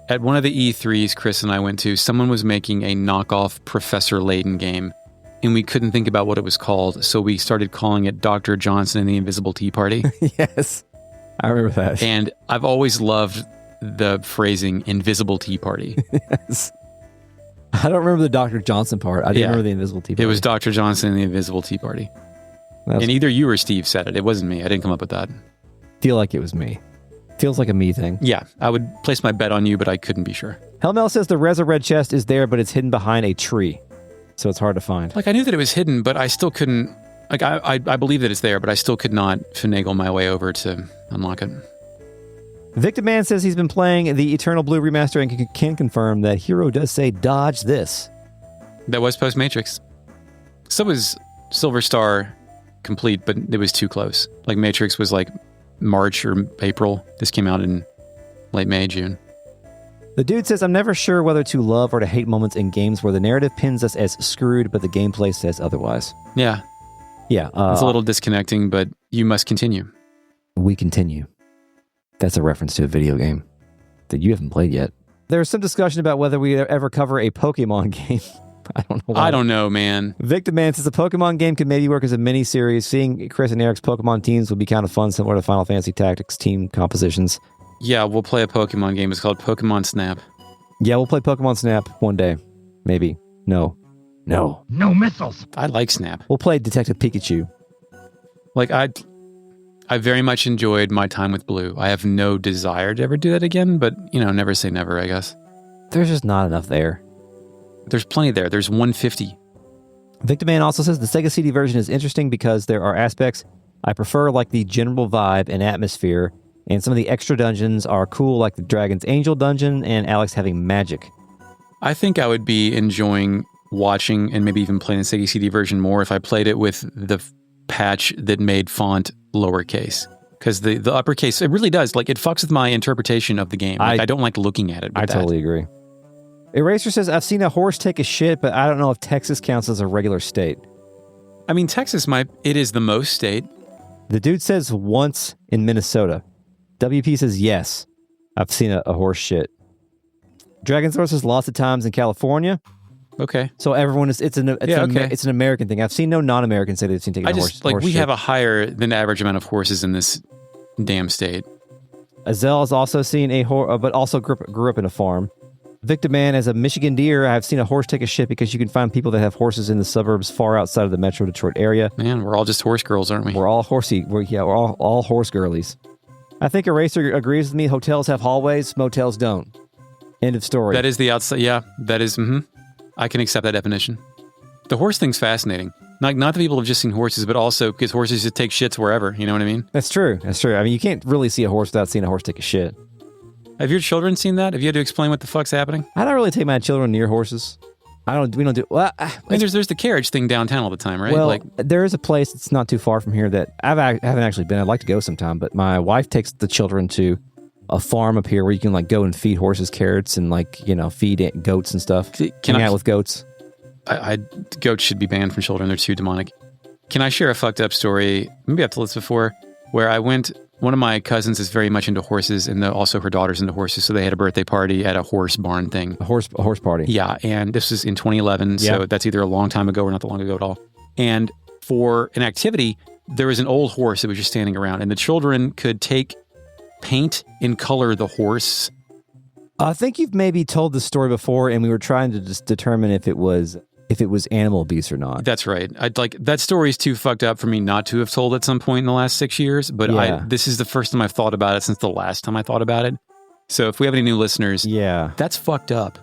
at one of the E3s Chris and I went to, someone was making a knockoff Professor Layton game, and we couldn't think about what it was called, so we started calling it Dr. Johnson and the Invisible Tea Party. Yes, I remember that. And I've always loved the phrasing Invisible Tea Party. Yes. I don't remember the Dr. Johnson part. I didn't remember the Invisible Tea Party. It was Dr. Johnson and the Invisible Tea Party. And either you or Steve said it. It wasn't me. I didn't come up with that. Feel like it was me. Feels like a me thing. Yeah, I would place my bet on you, but I couldn't be sure. Hellmel says the Reza Red chest is there, but it's hidden behind a tree. So it's hard to find. Like, I knew that it was hidden, but I still couldn't... Like, I believe that it's there, but I still could not finagle my way over to unlock it. Victim Man says he's been playing the Eternal Blue remaster and can confirm that Hero does say, dodge this. That was post-Matrix. So was Silver Star Complete, but it was too close. Like, Matrix was like March or April. This came out in late May, June. The dude says, I'm never sure whether to love or to hate moments in games where the narrative pins us as screwed, but the gameplay says otherwise. Yeah. Yeah. It's a little disconnecting, but you must continue. We continue. That's a reference to a video game that you haven't played yet. There's some discussion about whether we ever cover a Pokemon game. I don't know why. I don't know, man. Victim Man says a Pokemon game could maybe work as a mini-series. Seeing Chris and Eric's Pokemon teams would be kind of fun, similar to Final Fantasy Tactics team compositions. Yeah, we'll play a Pokemon game. It's called Pokemon Snap. Yeah, we'll play Pokemon Snap one day. Maybe. No. No missiles. I like Snap. We'll play Detective Pikachu. Like, I very much enjoyed my time with Blue. I have no desire to ever do that again, but, never say never, I guess. There's just not enough there. There's plenty there. There's 150. Victim Man also says the Sega CD version is interesting because there are aspects I prefer, like the general vibe and atmosphere, and some of the extra dungeons are cool, like the Dragon's Angel dungeon and Alex having magic. I think I would be enjoying watching and maybe even playing the Sega CD version more if I played it with the patch that made font lowercase. Because the uppercase, it really does. Like, it fucks with my interpretation of the game. Like, I don't like looking at it with totally agree. Eraser says, I've seen a horse take a shit, but I don't know if Texas counts as a regular state. I mean, Texas it is the most state. The dude says once in Minnesota. WP says yes. I've seen a horse shit. Dragon Source says lots of times in California. Okay. So everyone is, it's an American thing. I've seen no non-American say they've seen taking a horse. Like, we shit. have a higher than average amount of horses in this damn state. Azelle has also seen a horse, but also grew up in a farm. Victim Man, as a Michigan deer, I've seen a horse take a shit because you can find people that have horses in the suburbs far outside of the Metro Detroit area. Man, we're all just horse girls, aren't we? We're all horsey. We're all horse girlies. I think Eraser agrees with me. Hotels have hallways, motels don't. End of story. That is the outside. Yeah, that is. I can accept that definition. The horse thing's fascinating. Not that people have just seen horses, but also because horses just take shits wherever. You know what I mean? That's true. I mean, you can't really see a horse without seeing a horse take a shit. Have your children seen that? Have you had to explain what the fuck's happening? I don't really take my children near horses. We don't do. Well, I mean, there's the carriage thing downtown all the time, right? Well, there is a place that's not too far from here that I haven't actually been. I'd like to go sometime, but my wife takes the children to a farm up here where you can like go and feed horses carrots and feed goats and stuff. Hang out with goats. Goats should be banned from children. They're too demonic. Can I share a fucked up story? Maybe I've told this before, where I went. One of my cousins is very much into horses, and also her daughter's into horses. So they had a birthday party at a horse barn thing. A horse party. Yeah, and this was in 2011. So that's either a long time ago or not that long ago at all. And for an activity, there was an old horse that was just standing around, and the children could take paint and color the horse. I think you've maybe told the story before, and we were trying to just determine if it was animal abuse or not. That's right. That story's too fucked up for me not to have told at some point in the last 6 years, but this is the first time I've thought about it since the last time I thought about it. So if we have any new listeners, that's fucked up.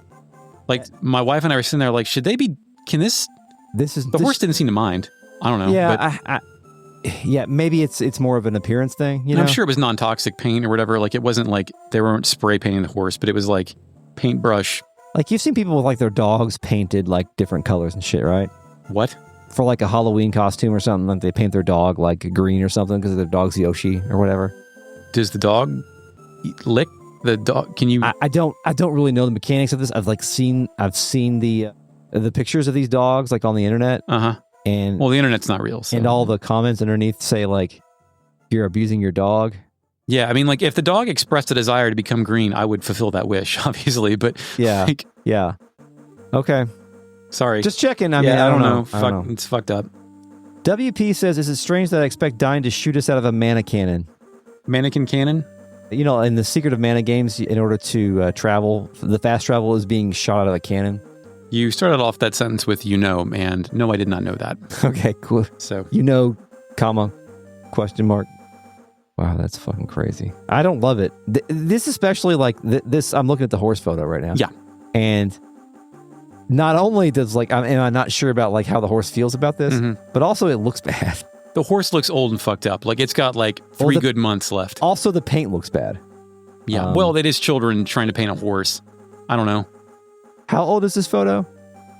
Like, my wife and I were sitting there like, should they be, the horse didn't seem to mind. I don't know. Yeah, but maybe it's more of an appearance thing, you know? I'm sure it was non-toxic paint or whatever. Like, it wasn't like they weren't spray painting the horse, but it was like paintbrush. Like, you've seen people with like their dogs painted like different colors and shit, right? What? For like a Halloween costume or something, like they paint their dog like green or something because their dog's Yoshi or whatever. Does the dog lick the dog? Can you? I don't really know the mechanics of this. I've seen the pictures of these dogs like on the internet. And the internet's not real. So. And all the comments underneath say like, you're abusing your dog. Yeah, I mean, like, if the dog expressed a desire to become green, I would fulfill that wish, obviously. But yeah. Okay. Sorry. Just checking. I mean, I don't know. It's fucked up. WP says, is it strange that I expect Dyne to shoot us out of a mana cannon? Mannequin cannon? You know, in the Secret of Mana games, in order to travel, the fast travel is being shot out of a cannon. You started off that sentence with and no, I did not know that. Okay, cool. So, question mark. Wow, that's fucking crazy. I don't love it. This especially, like, this, I'm looking at the horse photo right now. Yeah. And not only does, like, I'm not sure about, like, how the horse feels about this, but also it looks bad. The horse looks old and fucked up. Like, it's got, like, 3 good months left. Also, the paint looks bad. Yeah, well, it is children trying to paint a horse. I don't know. How old is this photo?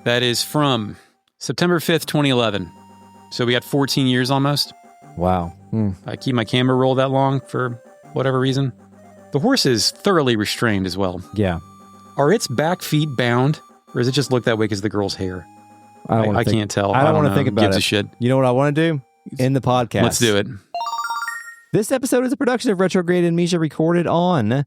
That is from September 5th, 2011. So we got 14 years almost. Wow. I keep my camera roll that long for whatever reason. The horse is thoroughly restrained as well. Yeah. Are its back feet bound, or does it just look that way because of the girl's hair? I can't tell. I don't want to think about it. Gives a shit. You know what I want to do? In the podcast. Let's do it. This episode is a production of Retrograde Amnesia, recorded on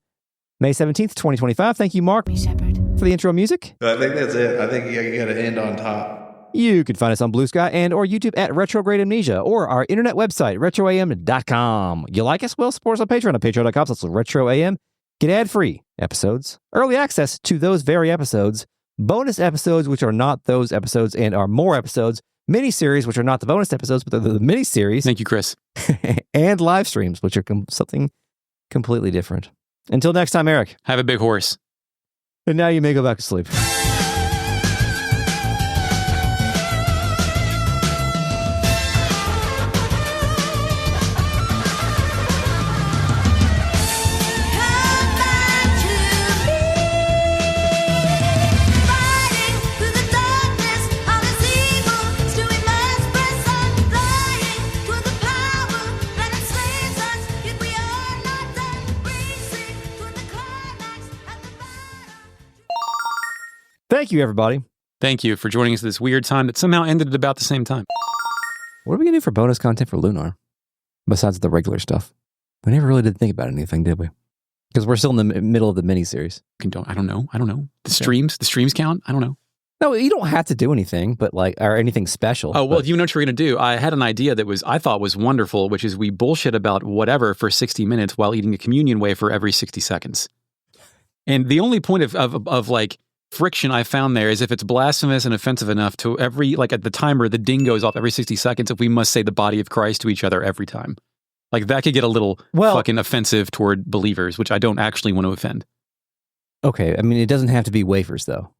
May 17th, 2025. Thank you, Mark, for the intro music. I think that's it. I think you got to end on top. You can find us on Bluesky and or YouTube at Retrograde Amnesia or our internet website, retroam.com. You like us? Well, support us on Patreon at patreon.com/retroam. Get ad-free episodes, early access to those very episodes, bonus episodes, which are not those episodes and are more episodes, mini-series, which are not the bonus episodes, but they're the mini-series. Thank you, Chris. And live streams, which are something completely different. Until next time, Eric. Have a big horse. And now you may go back to sleep. Thank you, everybody. Thank you for joining us at this weird time that somehow ended at about the same time. What are we going to do for bonus content for Lunar? Besides the regular stuff. We never really did think about anything, did we? Because we're still in the middle of the miniseries. I don't know. The streams count? I don't know. No, you don't have to do anything, but or anything special. Oh, well, you know what you're going to do. I had an idea that I thought was wonderful, which is we bullshit about whatever for 60 minutes while eating a communion wafer every 60 seconds. And the only point of like, friction I found there is if it's blasphemous and offensive enough to at the timer, the ding goes off every 60 seconds if we must say the body of Christ to each other every time. Like, that could get a little fucking offensive toward believers, which I don't actually want to offend. Okay, I mean, it doesn't have to be wafers, though.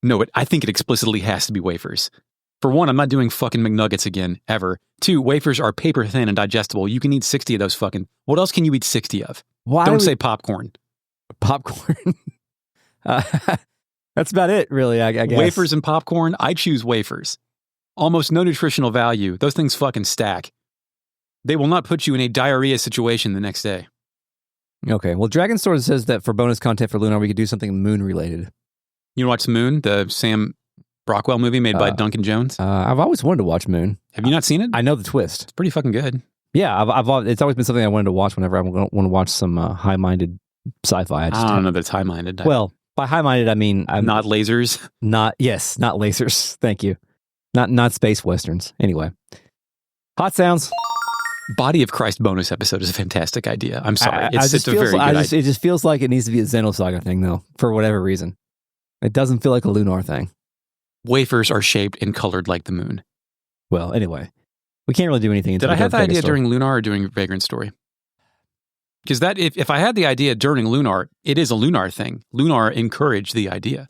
No, I think it explicitly has to be wafers. For one, I'm not doing fucking McNuggets again, ever. 2, wafers are paper thin and digestible. You can eat 60 of those fucking... What else can you eat 60 of? Don't say popcorn. Popcorn? That's about it, really, I guess. Wafers and popcorn? I choose wafers. Almost no nutritional value. Those things fucking stack. They will not put you in a diarrhea situation the next day. Okay, well, Dragon Sword says that for bonus content for Lunar, we could do something moon-related. You want to watch Moon, the Sam Rockwell movie made by Duncan Jones? I've always wanted to watch Moon. Have you not seen it? I know the twist. It's pretty fucking good. Yeah, it's always been something I wanted to watch whenever I want to watch some high-minded sci-fi. I don't know that it's high-minded. Well, by high-minded, I mean... not lasers? Not lasers. Thank you. Not space westerns. Anyway. Hot sounds. Body of Christ bonus episode is a fantastic idea. I'm sorry. It's a very good idea. It just feels like it needs to be a Xenosaga thing, though, for whatever reason. It doesn't feel like a Lunar thing. Wafers are shaped and colored like the moon. Well, anyway. We can't really do anything. Did I have the idea during Lunar or during Vagrant Story? Because that, if I had the idea during Lunar, it is a Lunar thing. Lunar encouraged the idea.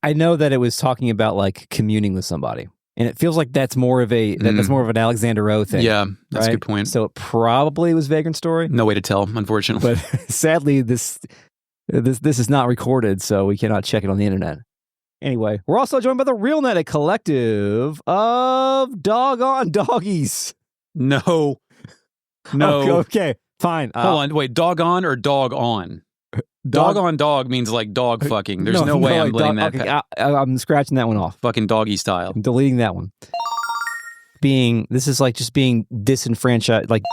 I know that it was talking about like communing with somebody. And it feels like that's more of that's more of an Alexander O thing. Yeah, that's right? a good point. So it probably was Vagrant Story. No way to tell, unfortunately. But sadly, this is not recorded, so we cannot check it on the internet. Anyway, we're also joined by the RealNet, a collective of doggone doggies. No. Okay, fine. Hold on, wait, dog on or dog on? Dog on dog means like dog fucking. There's no way I'm letting that. Okay, I'm scratching that one off. Fucking doggy style. I'm deleting that one. This is like just being disenfranchised. Like,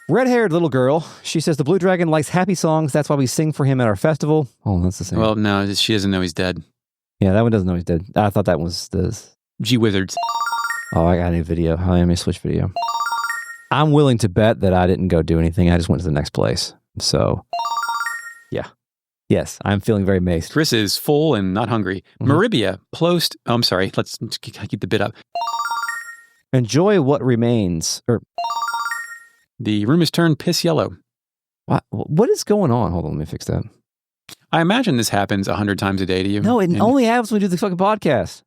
red-haired little girl. She says the Blue Dragon likes happy songs. That's why we sing for him at our festival. Oh, that's the same. Well, no, she doesn't know he's dead. Yeah, that one doesn't know he's dead. I thought that was the G-Wizards. Oh, I got a new video. Let me switch video. I'm willing to bet that I didn't go do anything. I just went to the next place. So, yeah. Yes, I'm feeling very maced. Chris is full and not hungry. Maribia, I'm sorry. Let's keep the bit up. Enjoy what remains. The room is turned piss yellow. What is going on? Hold on, let me fix that. I imagine this happens 100 times a day to you. No, it only happens when we do the fucking podcast.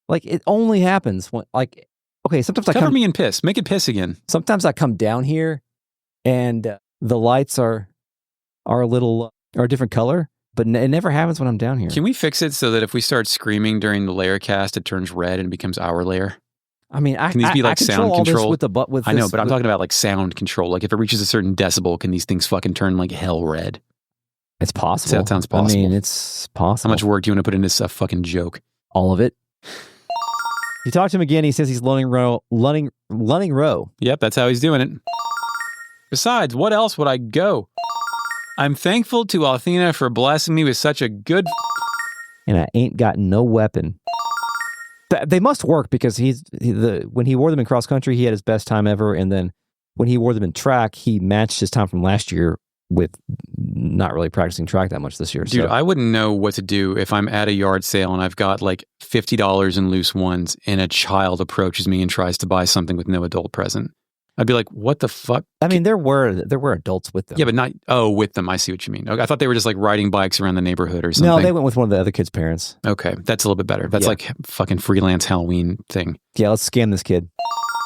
Like, it only happens when, like, okay, sometimes Cover me in piss. Make it piss again. Sometimes I come down here and the lights are a different color, but it never happens when I'm down here. Can we fix it so that if we start screaming during the Lair cast, it turns red and becomes our Lair? I mean, can these be like sound control? I know, but I'm talking about like sound control. Like if it reaches a certain decibel, can these things fucking turn like hell red? It's possible. That sounds possible. I mean, it's possible. How much work do you want to put into this fucking joke? All of it. You talk to him again. He says he's lunning row. Yep, that's how he's doing it. Besides, what else would I go? I'm thankful to Althena for blessing me with such a good... And I ain't got no weapon. They must work because when he wore them in cross country, he had his best time ever. And then when he wore them in track, he matched his time from last year with not really practicing track that much this year. Dude, I wouldn't know what to do if I'm at a yard sale and I've got like $50 in loose ones and a child approaches me and tries to buy something with no adult present. I'd be like, what the fuck? I mean, there were adults with them. Yeah, but not, with them. I see what you mean. Okay, I thought they were just like riding bikes around the neighborhood or something. No, they went with one of the other kids' parents. Okay, that's a little bit better. That's like fucking freelance Halloween thing. Yeah, let's scam this kid.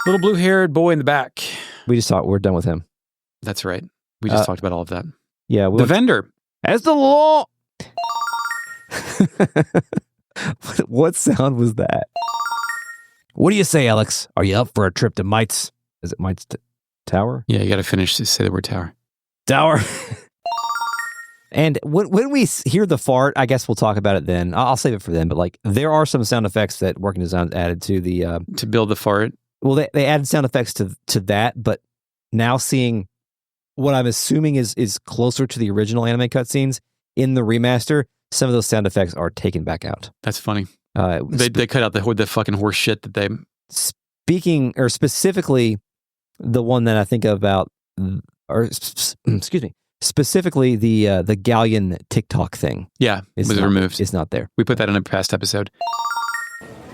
Little blue-haired boy in the back. We're done with him. That's right. We just talked about all of that. Yeah. The vendor. As the law. What sound was that? What do you say, Alex? Are you up for a trip to Mite's? Is it Mite's Tower? Yeah, you got to finish to say the word tower. Tower. And when we hear the fart, I guess we'll talk about it then. I'll save it for then. But like, there are some sound effects that Working Design added to the to build the fart. Well, they added sound effects to that, but now seeing what I'm assuming is closer to the original anime cutscenes in the remaster, some of those sound effects are taken back out. That's funny. They cut out the fucking horse shit that they. Speaking or specifically, the one that I think about, or excuse me. Specifically, the galleon TikTok thing. Yeah, was removed. It's not there. We put that in a past episode.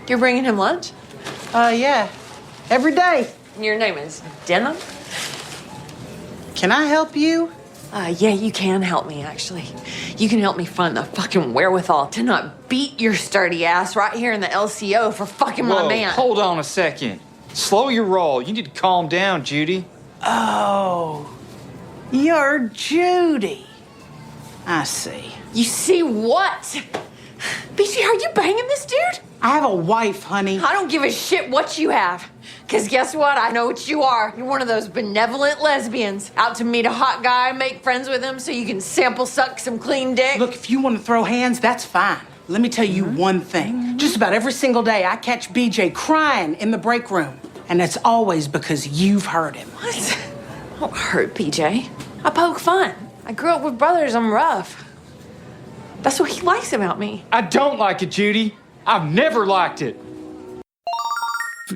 You're bringing him lunch? Yeah. Every day. Your name is Denim? Can I help you? Yeah, you can help me, actually. You can help me find the fucking wherewithal to not beat your sturdy ass right here in the LCO for fucking my man. Hold on a second. Slow your roll. You need to calm down, Judy. Oh. You're Judy. I see. You see what? BG, are you banging this dude? I have a wife, honey. I don't give a shit what you have. Because guess what? I know what you are. You're one of those benevolent lesbians. Out to meet a hot guy, make friends with him so you can sample suck some clean dick. Look, if you want to throw hands, that's fine. Let me tell you one thing. Just about every single day, I catch BJ crying in the break room. And it's always because you've hurt him. What? I don't hurt BJ. I poke fun. I grew up with brothers. I'm rough. That's what he likes about me. I don't like it, Judy. I've never liked it.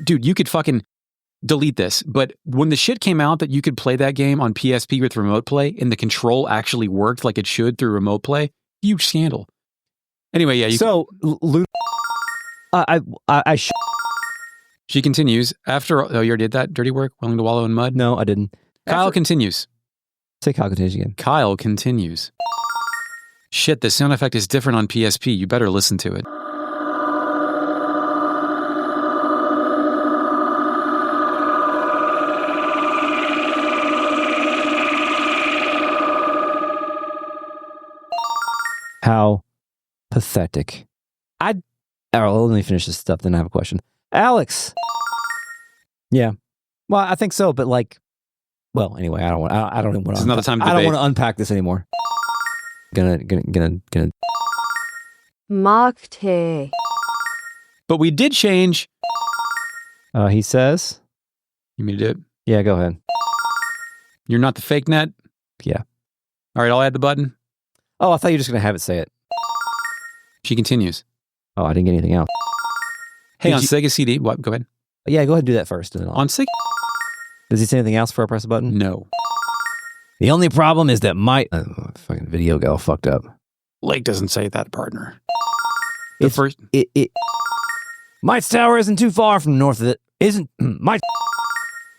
dude, you could fucking delete this. But when the shit came out that you could play that game on PSP with remote play and the control actually worked like it should through remote play, huge scandal. Anyway, yeah. She continues, after, oh, you already did that dirty work? Willing to wallow in mud? No, I didn't. Kyle continues. Say Kyle continues again. Kyle continues. Shit, the sound effect is different on PSP. You better listen to it. How pathetic. All right, let me finish this stuff, then I have a question. Alex. Yeah. Well, I think so, but like, well, anyway, I don't want to. It's another time to I don't debate. want to unpack this anymore. Gonna. Marked here. But we did change. He says. You mean to do it? Yeah, go ahead. You're not the fake net? Yeah. All right, I'll add the button. Oh, I thought you were just going to have it say it. She continues. Oh, I didn't get anything else. Hey, on Sega CD, what? Go ahead. Yeah, go ahead and do that first. And then on Sega? Does he say anything else before I press the button? No. The only problem is that my fucking video got all fucked up. Lake doesn't say that, partner. Might's tower isn't too far from north of it. Isn't my?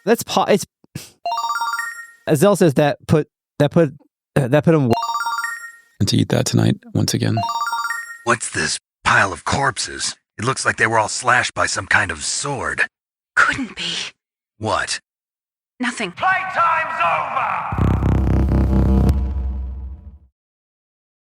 It's. Azelle says that put him. And to eat that tonight once again. What's this pile of corpses? It looks like they were all slashed by some kind of sword. Couldn't be. What? Nothing. Playtime's over!